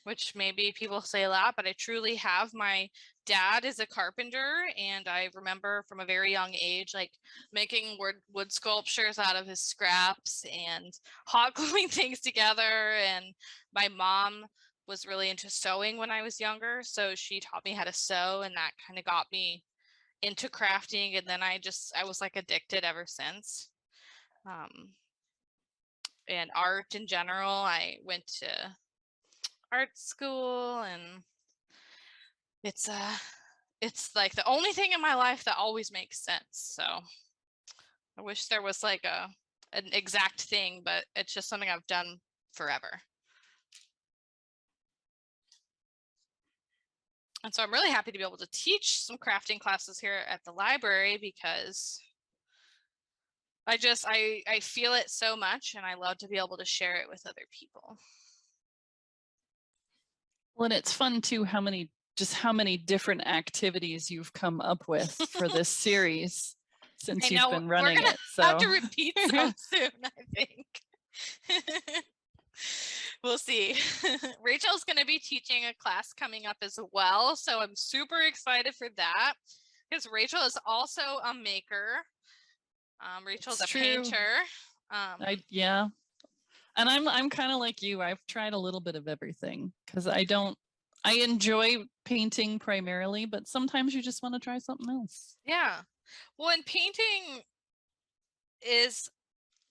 which maybe people say a lot, but I truly have. My dad is a carpenter, and I remember from a very young age, like making wood sculptures out of his scraps and hot gluing things together. And my mom was really into sewing when I was younger, so she taught me how to sew, and that kind of got me into crafting. And then I was like addicted ever since. And art in general, I went to art school, and it's like the only thing in my life that always makes sense. So I wish there was like an exact thing, but it's just something I've done forever. And so I'm really happy to be able to teach some crafting classes here at the library, because I feel it so much, and I love to be able to share it with other people. Well, and it's fun too how many different activities you've come up with for this series since you've been running it. So have to repeat some soon, I think. We'll see. Rachel's going to be teaching a class coming up as well, so I'm super excited for that, because Rachel is also a maker. Rachel's a painter. Yeah. And I'm kind of like you. I've tried a little bit of everything, because I enjoy painting primarily, but sometimes you just want to try something else. Yeah. Well, and painting is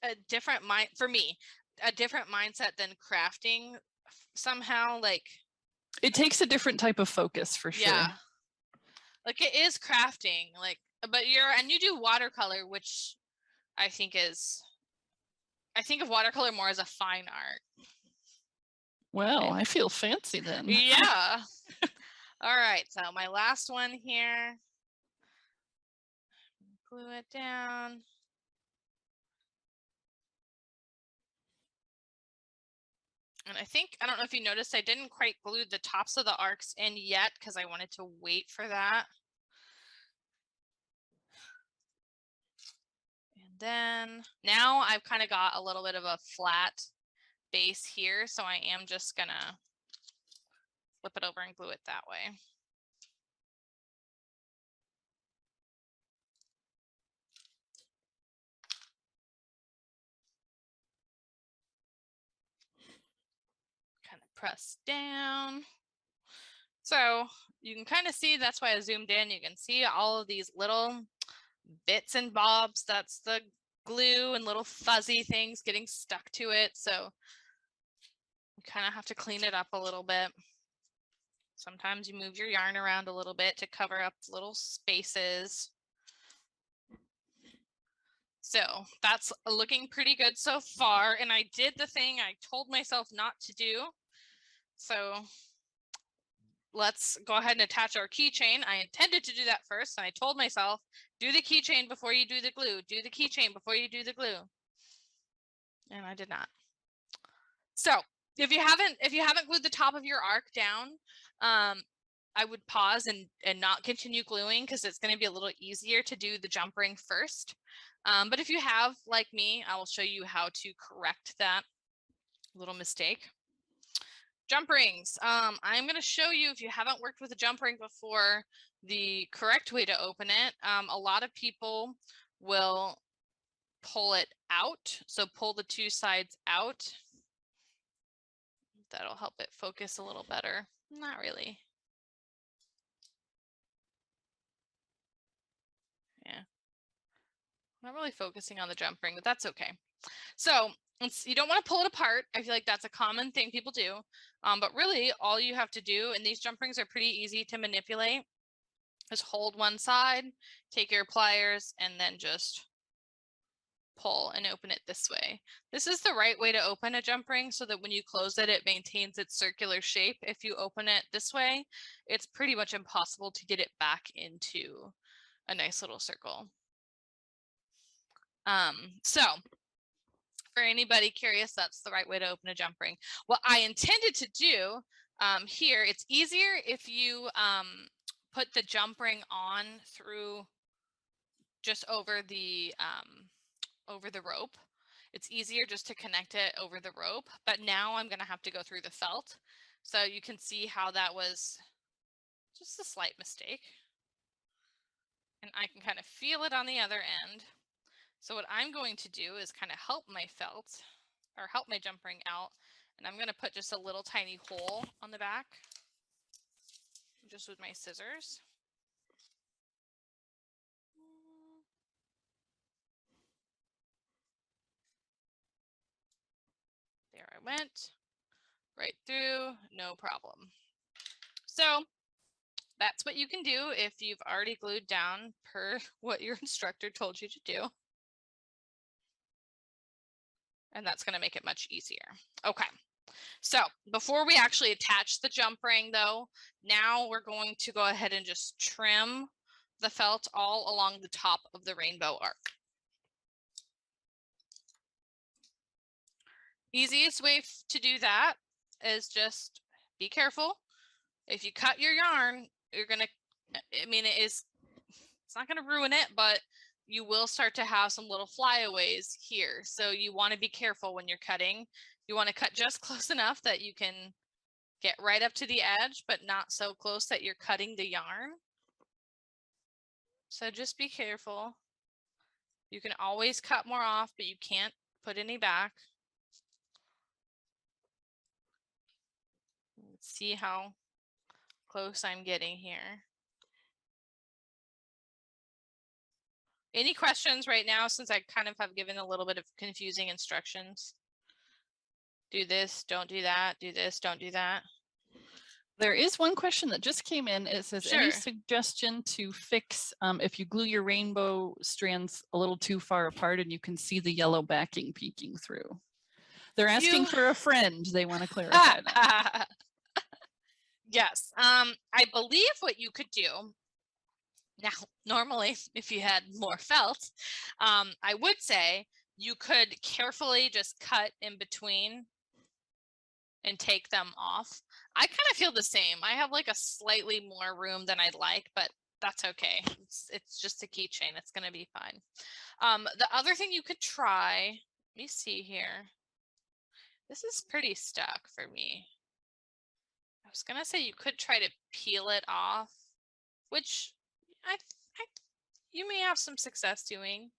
a different for me, a different mindset than crafting somehow. Like it takes a different type of focus for sure. Yeah. Like it is crafting, like, but you do watercolor, which I think of watercolor more as a fine art. Well, okay. I feel fancy then. Yeah. All right, so my last one here. Glue it down. And I don't know if you noticed, I didn't quite glue the tops of the arcs in yet, because I wanted to wait for that. And then now I've kind of got a little bit of a flat base here, so I am just gonna flip it over and glue it that way. Kind of press down. So you can kind of see, that's why I zoomed in. You can see all of these little bits and bobs. That's the glue and little fuzzy things getting stuck to it. So you kind of have to clean it up a little bit. Sometimes you move your yarn around a little bit to cover up little spaces. So that's looking pretty good so far. And I did the thing I told myself not to do. So let's go ahead and attach our keychain. I intended to do that first, and I told myself, do the keychain before you do the glue. Do the keychain before you do the glue. And I did not. So if you haven't glued the top of your arc down, I would pause and not continue gluing, because it's going to be a little easier to do the jump ring first. But if you have, like me, I will show you how to correct that little mistake. Jump rings. I'm going to show you, if you haven't worked with a jump ring before, the correct way to open it. A lot of people will pull it out. So pull the two sides out. That'll help it focus a little better. Not really. Yeah. Not really focusing on the jump ring, but that's okay. So you don't want to pull it apart. I feel like that's a common thing people do. But really all you have to do, and these jump rings are pretty easy to manipulate, is hold one side, take your pliers, and then just pull and open it this way. This is the right way to open a jump ring so that when you close it, it maintains its circular shape. If you open it this way, it's pretty much impossible to get it back into a nice little circle. So for anybody curious, that's the right way to open a jump ring. What I intended to do here, it's easier if you put the jump ring on through just over the rope. It's easier just to connect it over the rope, but now I'm going to have to go through the felt. So you can see how that was just a slight mistake. And I can kind of feel it on the other end. So what I'm going to do is kind of help my felt, or help my jump ring out. And I'm going to put just a little tiny hole on the back, just with my scissors. There I went, right through, no problem. So that's what you can do if you've already glued down per what your instructor told you to do. And that's going to make it much easier. Okay, so before we actually attach the jump ring though, now we're going to go ahead and just trim the felt all along the top of the rainbow arc. Easiest way to do that is just be careful. If you cut your yarn, you're going to, I mean, it's not going to ruin it, but you will start to have some little flyaways here. So you want to be careful when you're cutting. You want to cut just close enough that you can get right up to the edge, but not so close that you're cutting the yarn. So just be careful. You can always cut more off, but you can't put any back. Let's see how close I'm getting here. Any questions right now, since I kind of have given a little bit of confusing instructions? Do this, don't do that, do this, don't do that. There is one question that just came in. It says, Sure. any suggestion to fix if you glue your rainbow strands a little too far apart and you can see the yellow backing peeking through? They're asking for a friend. They want to clarify that. Yes. I believe what you could do now, normally, if you had more felt, I would say you could carefully just cut in between and take them off. I kind of feel the same. I have like a slightly more room than I'd like, but that's okay. It's just a keychain. It's going to be fine. The other thing you could try, let me see here. This is pretty stuck for me. I was going to say you could try to peel it off, which you may have some success doing.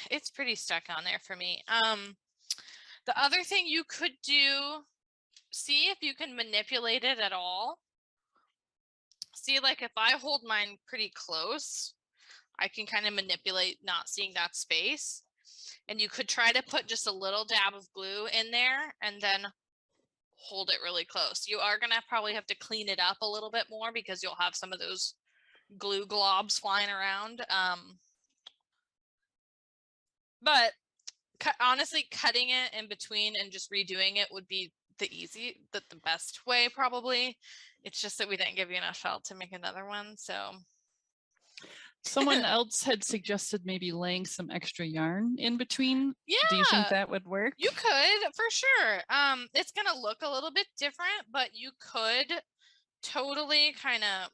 It's pretty stuck on there for me. The other thing you could do, see if you can manipulate it at all. See, like if I hold mine pretty close, I can kind of manipulate not seeing that space. And you could try to put just a little dab of glue in there and then hold it really close. You are going to probably have to clean it up a little bit more because you'll have some of those glue globs flying around. But honestly, cutting it in between and just redoing it would be the best way probably. It's just that we didn't give you enough felt to make another one. So someone else had suggested maybe laying some extra yarn in between. Yeah. Do you think that would work? You could, for sure. It's going to look a little bit different, but you could totally kind of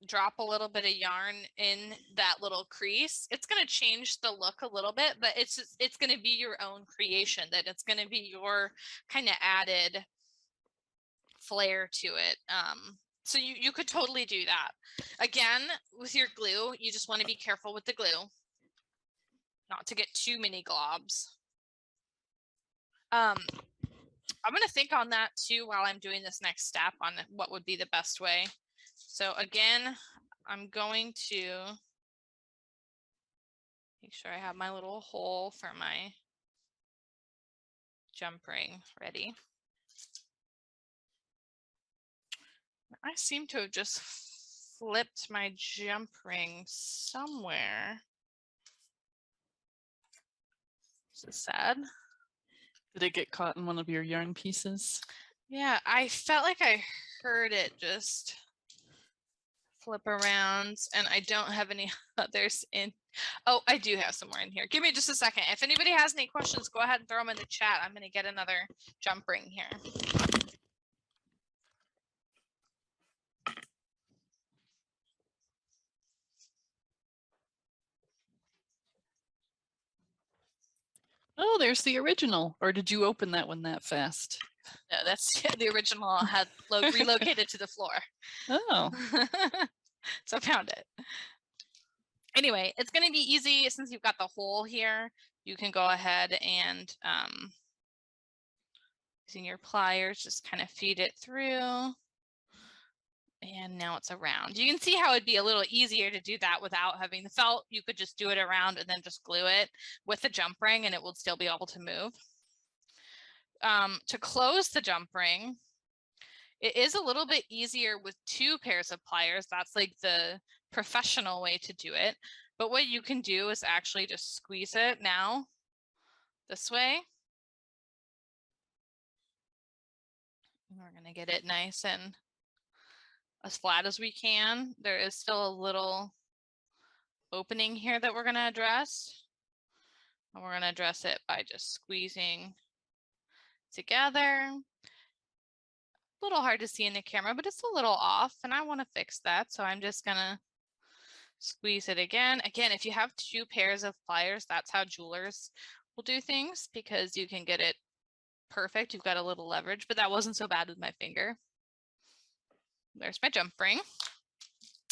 drop a little bit of yarn in that little crease. It's going to change the look a little bit, but it's going to be your own creation, that it's going to be your kind of added flair to it. So you could totally do that. Again, with your glue, you just want to be careful with the glue, not to get too many globs. I'm going to think on that too while I'm doing this next step on what would be the best way. So again, I'm going to make sure I have my little hole for my jump ring ready. I seem to have just flipped my jump ring somewhere. This is sad. Did it get caught in one of your yarn pieces? Yeah, I felt like I heard it just flip around, and I don't have any others in. Oh, I do have some more in here. Give me just a second. If anybody has any questions, go ahead and throw them in the chat. I'm going to get another jump ring here. Oh, there's the original. Or did you open that one that fast? No, that's the original had relocated to the floor. Oh. So I found it. Anyway, it's going to be easy since you've got the hole here. You can go ahead and using your pliers, just kind of feed it through. And now it's around. You can see how it'd be a little easier to do that without having the felt. You could just do it around and then just glue it with the jump ring and it will still be able to move. To close the jump ring, it is a little bit easier with 2 pairs of pliers. That's like the professional way to do it. But what you can do is actually just squeeze it now this way. And we're going to get it nice and as flat as we can. There is still a little opening here that we're going to address. And we're going to address it by just squeezing together. A little hard to see in the camera, but it's a little off and I want to fix that. So I'm just going to squeeze it again. Again, if you have 2 pairs of pliers, that's how jewelers will do things because you can get it perfect. You've got a little leverage, but that wasn't so bad with my finger. There's my jump ring.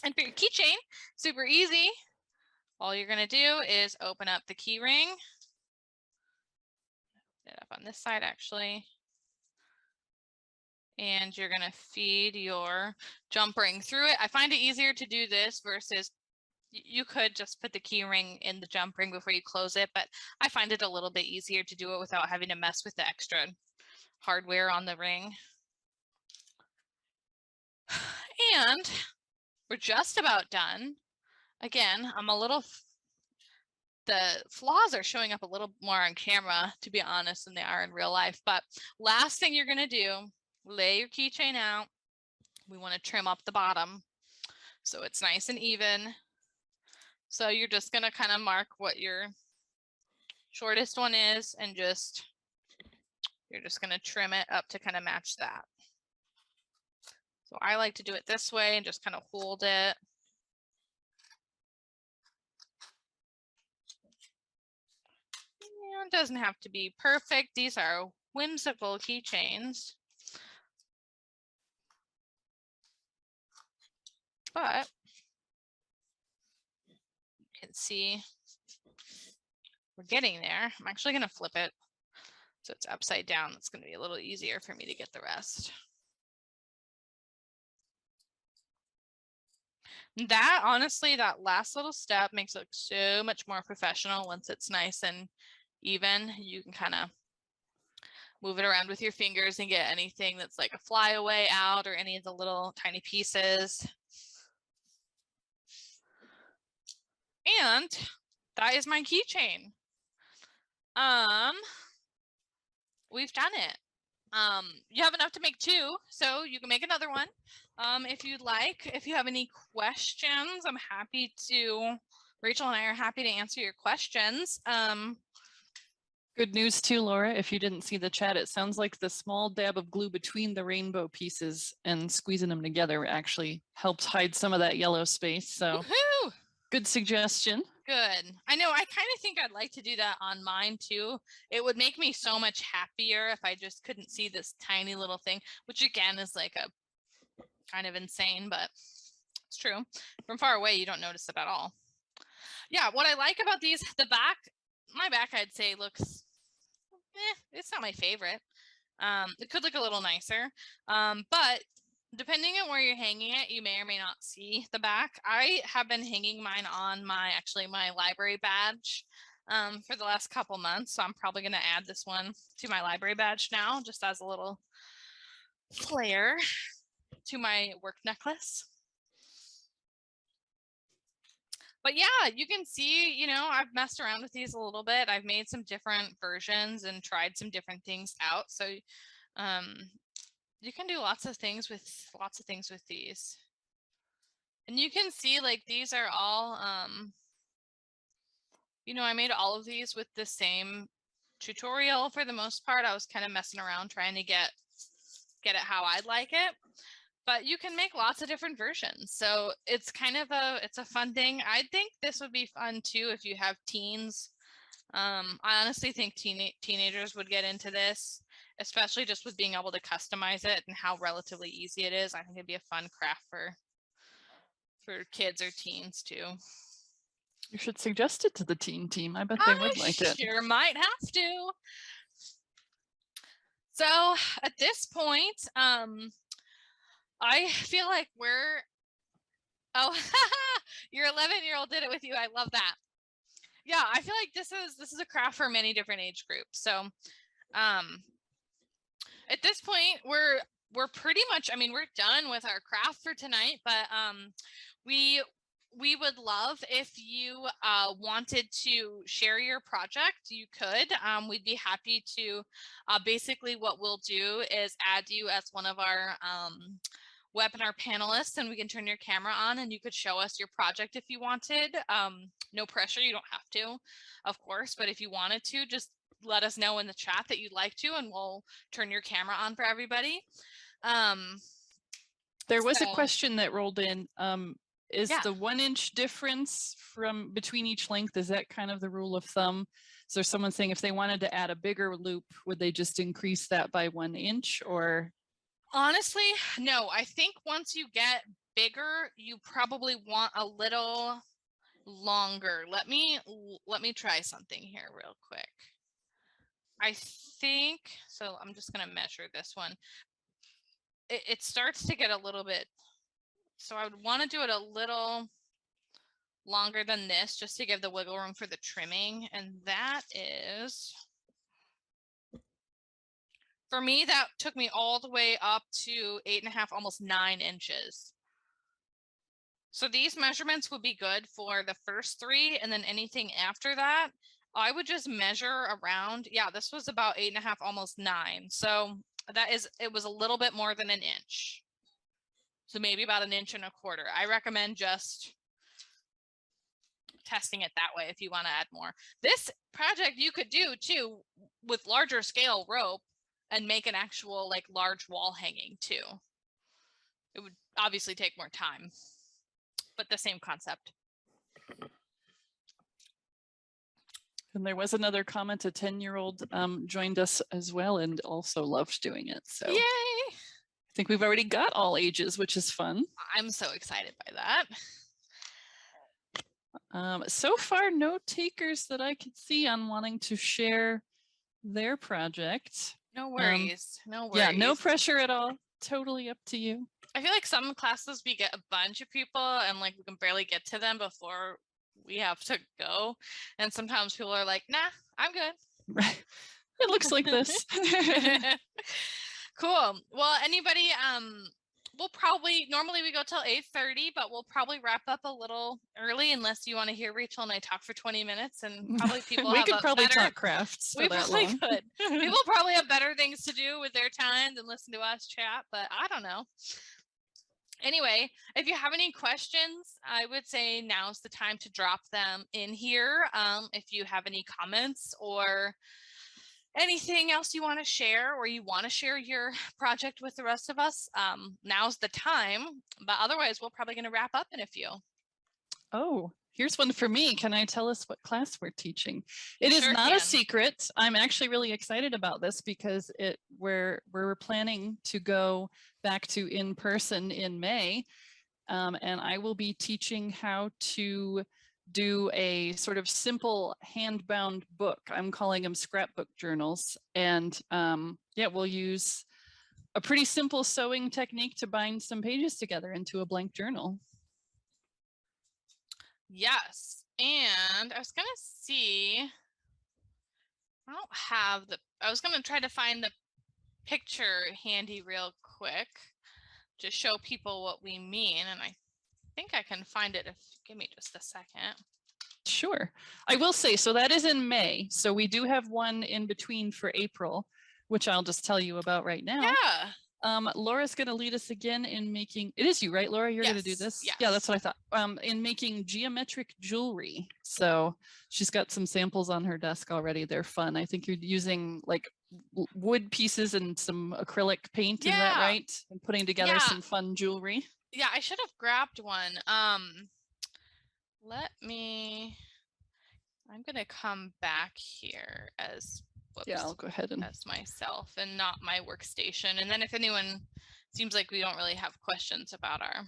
And for your keychain, super easy. All you're going to do is open up the key ring. Put it up on this side, actually. And you're going to feed your jump ring through it. I find it easier to do this versus you could just put the key ring in the jump ring before you close it, but I find it a little bit easier to do it without having to mess with the extra hardware on the ring. And we're just about done. Again, the flaws are showing up a little more on camera, to be honest, than they are in real life. But last thing you're going to do, lay your keychain out. We want to trim up the bottom so it's nice and even. So you're just going to kind of mark what your shortest one is and you're just going to trim it up to kind of match that. So I like to do it this way and just kind of hold it. It doesn't have to be perfect. These are whimsical keychains. But you can see we're getting there. I'm actually going to flip it so it's upside down. It's going to be a little easier for me to get the rest. That, honestly, that last little step makes it look so much more professional once it's nice and even. You can kind of move it around with your fingers and get anything that's like a flyaway out or any of the little tiny pieces. And that is my keychain. We've done it. You have enough to make 2, so you can make another one if you'd like. If you have any questions, I'm happy to, Rachel and I are happy to answer your questions. Good news too, Laura. If you didn't see the chat, it sounds like the small dab of glue between the rainbow pieces and squeezing them together actually helps hide some of that yellow space. So good suggestion. Good. I know. I kind of think I'd like to do that on mine too. It would make me so much happier if I just couldn't see this tiny little thing, which again is like a kind of insane, but it's true. From far away, you don't notice it at all. Yeah, what I like about these, the back, my back, I'd say looks, it's not my favorite. It could look a little nicer, but depending on where you're hanging it, you may or may not see the back. I have been hanging mine on my library badge for the last couple months, so I'm probably going to add this one to my library badge now, just as a little flair to my work necklace. But yeah, you can see, you know, I've messed around with these a little bit. I've made some different versions and tried some different things out. So you can do lots of things with these. And you can see like these are all, you know, I made all of these with the same tutorial for the most part. I was kind of messing around trying to get it how I'd like it. But you can make lots of different versions. So it's kind of it's a fun thing. I think this would be fun too if you have teens. I honestly think teenagers would get into this, especially just with being able to customize it and how relatively easy it is. I think it'd be a fun craft for kids or teens too. You should suggest it to the teen team. I bet they would like it. Sure might have to. So at this point, I feel like your 11-year-old did it with you. I love that. Yeah, I feel like this is a craft for many different age groups. So at this point, we're pretty much, I mean, we're done with our craft for tonight, but we would love if you wanted to share your project, you could. We'd be happy to, basically what we'll do is add you as one of our webinar panelists, and we can turn your camera on and you could show us your project if you wanted. No pressure, you don't have to, of course, but if you wanted to, just let us know in the chat that you'd like to, and we'll turn your camera on for everybody. There was a question that rolled in. Is the 1 inch difference between each length, is that kind of the rule of thumb? Is there someone saying if they wanted to add a bigger loop, would they just increase that by 1 inch, or? Honestly, no. I think once you get bigger, you probably want a little longer. Let me try something here real quick. I think, so I'm just going to measure this one. It starts to get a little bit, so I would want to do it a little longer than this just to give the wiggle room for the trimming. And that is, for me, that took me all the way up to 8.5, almost 9 inches. So these measurements would be good for the first 3, and then anything after that, I would just measure around, yeah, this was about 8.5, almost 9. So it was a little bit more than 1 inch. So maybe about 1.25 inches. I recommend just testing it that way if you want to add more. This project you could do too with larger scale rope and make an actual like large wall hanging too. It would obviously take more time, but the same concept. And there was another comment, a 10-year-old joined us as well and also loved doing it. So yay! I think we've already got all ages, which is fun. I'm so excited by that. So far, no takers that I could see on wanting to share their project. No worries. No worries. Yeah, no pressure at all. Totally up to you. I feel like some classes we get a bunch of people and like we can barely get to them before we have to go. And sometimes people are like, nah, I'm good. Right. It looks like this. Cool. Well, anybody, we'll probably, normally we go till 8:30, but we'll probably wrap up a little early unless you want to hear Rachel and I talk for 20 minutes, and probably people we could probably talk crafts for we that probably long. could. People probably have better things to do with their time than listen to us chat, but I don't know. Anyway, if you have any questions, I would say now's the time to drop them in here. If you have any comments or anything else you want to share, or you want to share your project with the rest of us, now's the time. But otherwise, we're probably going to wrap up in a few. Oh, here's one for me. Can I tell us what class we're teaching? It is Sure not can. a secret. I'm actually really excited about this because we're planning to go back to in person in May. And I will be teaching how to do a sort of simple hand-bound book. I'm calling them scrapbook journals. And yeah, we'll use a pretty simple sewing technique to bind some pages together into a blank journal. Yes, and I was gonna see, I don't have I was gonna try to find the picture handy real quick to show people what we mean, and I think I can find it if give me just a second. Sure. I will say, so that is in May. So we do have one in between for April, which I'll just tell you about right now. Yeah. Laura's going to lead us again in making, it is you, right, Laura? You're going to do this? Yes. Yeah, that's what I thought. In making geometric jewelry. So she's got some samples on her desk already. They're fun. I think you're using like wood pieces and some acrylic paint. Yeah. Is that right? And putting together some fun jewelry. Yeah, I should have grabbed one. Let me, I'm going to come back here as, whoops, yeah, I'll go ahead and as myself and not my workstation. And then if anyone seems like we don't really have questions about our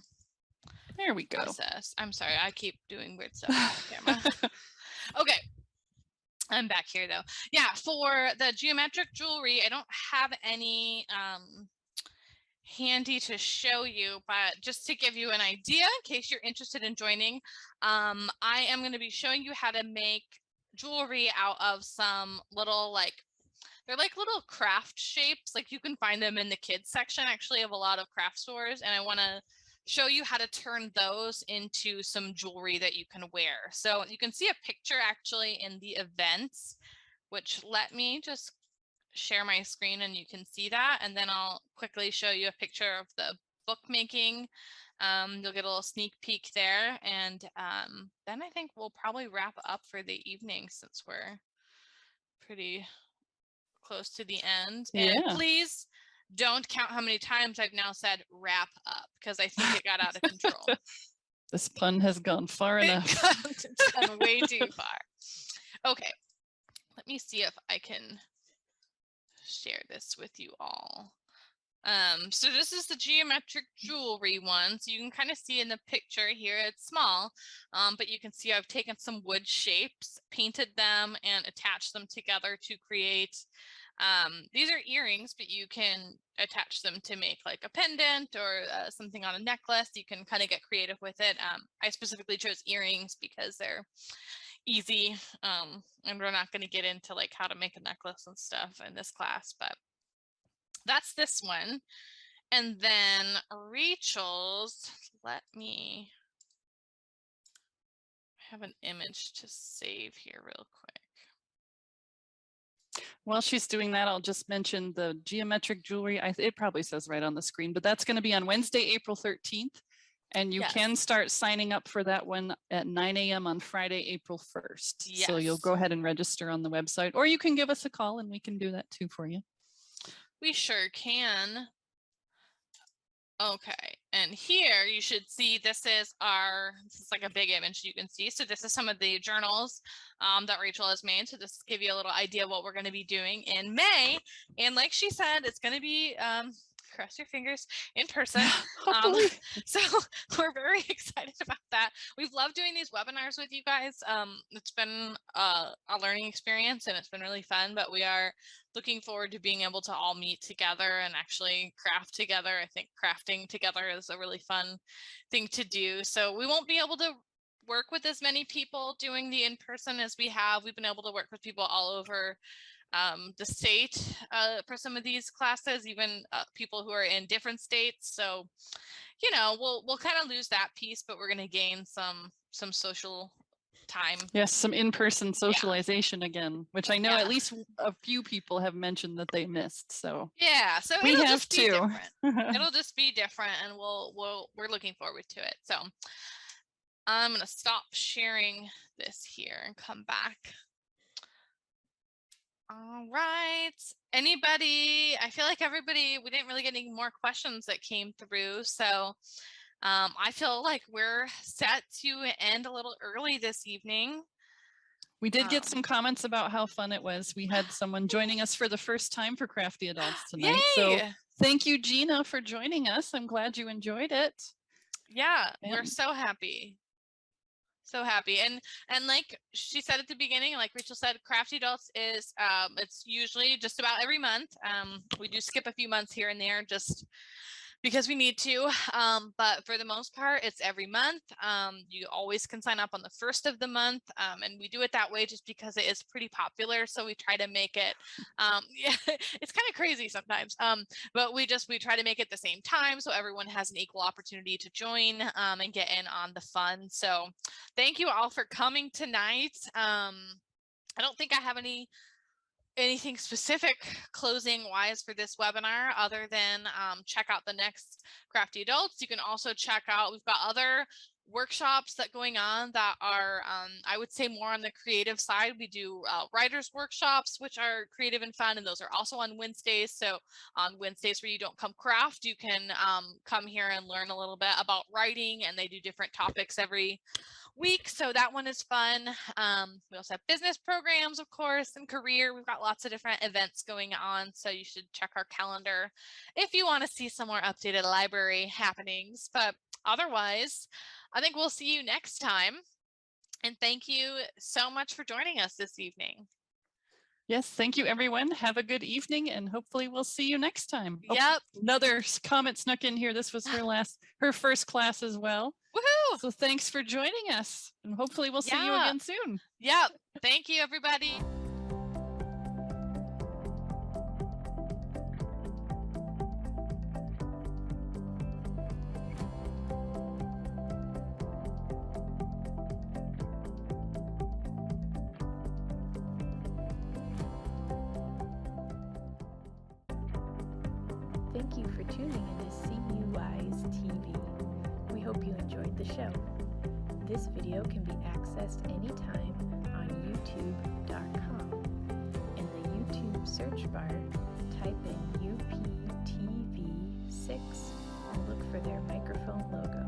there we go. Process. I'm sorry, I keep doing weird stuff on the camera. Okay. I'm back here though. Yeah, for the geometric jewelry, I don't have any handy to show you, but just to give you an idea in case you're interested in joining, I am going to be showing you how to make jewelry out of some little they're like little craft shapes. Like you can find them in the kids section actually of a lot of craft stores, and I want to show you how to turn those into some jewelry that you can wear. So you can see a picture actually in the events, which let me just share my screen and you can see that, and then I'll quickly show you a picture of the bookmaking. You'll get a little sneak peek there, and then I think we'll probably wrap up for the evening since we're pretty close to the end. And please don't count how many times I've now said wrap up, because I think it got out of control. This pun has gone far enough. It's gone way too far. Okay, let me see if I can share this with you all. So this is the geometric jewelry one. So you can kind of see in the picture here, it's small, but you can see I've taken some wood shapes, painted them, and attached them together to create, these are earrings, but you can attach them to make like a pendant or something on a necklace. You can kind of get creative with it. I specifically chose earrings because they're easy, and we're not going to get into like how to make a necklace and stuff in this class, but that's this one. And then Rachel's, let me have an image to save here real quick. While she's doing that, I'll just mention the geometric jewelry. It probably says right on the screen, but that's going to be on Wednesday, April 13th. And you can start signing up for that one at 9 a.m. on Friday, April 1st. So you'll go ahead and register on the website, or you can give us a call and we can do that too for you. We sure can. Okay, and here you should see this is like a big image you can see. So this is some of the journals that Rachel has made. So just to give you a little idea of what we're going to be doing in May. And like she said, it's going to be cross your fingers, in person. So we're very excited about that. We've loved doing these webinars with you guys. It's been a learning experience and it's been really fun, but we are looking forward to being able to all meet together and actually craft together. I think crafting together is a really fun thing to do. So we won't be able to work with as many people doing the in-person as we have. We've been able to work with people all over the state for some of these classes, even people who are in different states. So, you know, we'll kind of lose that piece, but we're going to gain some social time. Yes, some in-person socialization again, which I know at least a few people have mentioned that they missed. So yeah, so we have to. It'll just be different, and we're looking forward to it. So I'm going to stop sharing this here and come back. All right. Anybody? I feel like everybody, we didn't really get any more questions that came through. So I feel like we're set to end a little early this evening. We did get some comments about how fun it was. We had someone joining us for the first time for Crafty Adults tonight. So Yay! thank you, Gina, for joining us. I'm glad you enjoyed it. Yeah, we're And so happy. So happy. And like she said at the beginning, like Rachel said, Crafty Adults is it's usually just about every month. We do skip a few months here and there just because we need to, but for the most part, it's every month. You always can sign up on the first of the month, and we do it that way just because it is pretty popular. So we try to make it, yeah, it's kind of crazy sometimes, but we try to make it the same time so everyone has an equal opportunity to join and get in on the fun. So thank you all for coming tonight. I don't think I have anything specific closing wise for this webinar other than check out the next Crafty Adults. You can also check out, we've got other workshops that going on that are I would say more on the creative side. We do writers workshops, which are creative and fun, and those are also on Wednesdays. So on Wednesdays where you don't come craft, you can come here and learn a little bit about writing, and they do different topics every week, so that one is fun. We also have business programs, of course, and career. We've got lots of different events going on, so you should check our calendar if you want to see some more updated library happenings. But otherwise, I think we'll see you next time, and thank you so much for joining us this evening. yes, thank you, everyone. Have a good evening, and hopefully we'll see you next time. Oh, Yep. another comment snuck in here. This was her first class as well. Woohoo! So thanks for joining us, and hopefully we'll see you again soon. Yep. Thank you, everybody. Thank you for tuning into CUI's TV. We hope you enjoyed the show. This video can be accessed anytime on youtube.com. In the YouTube search bar, type in UPTV6 and look for their microphone logo.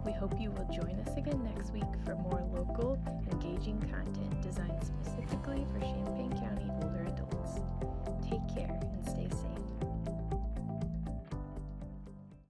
We hope you will join us again next week for more local, engaging content designed specifically for Champaign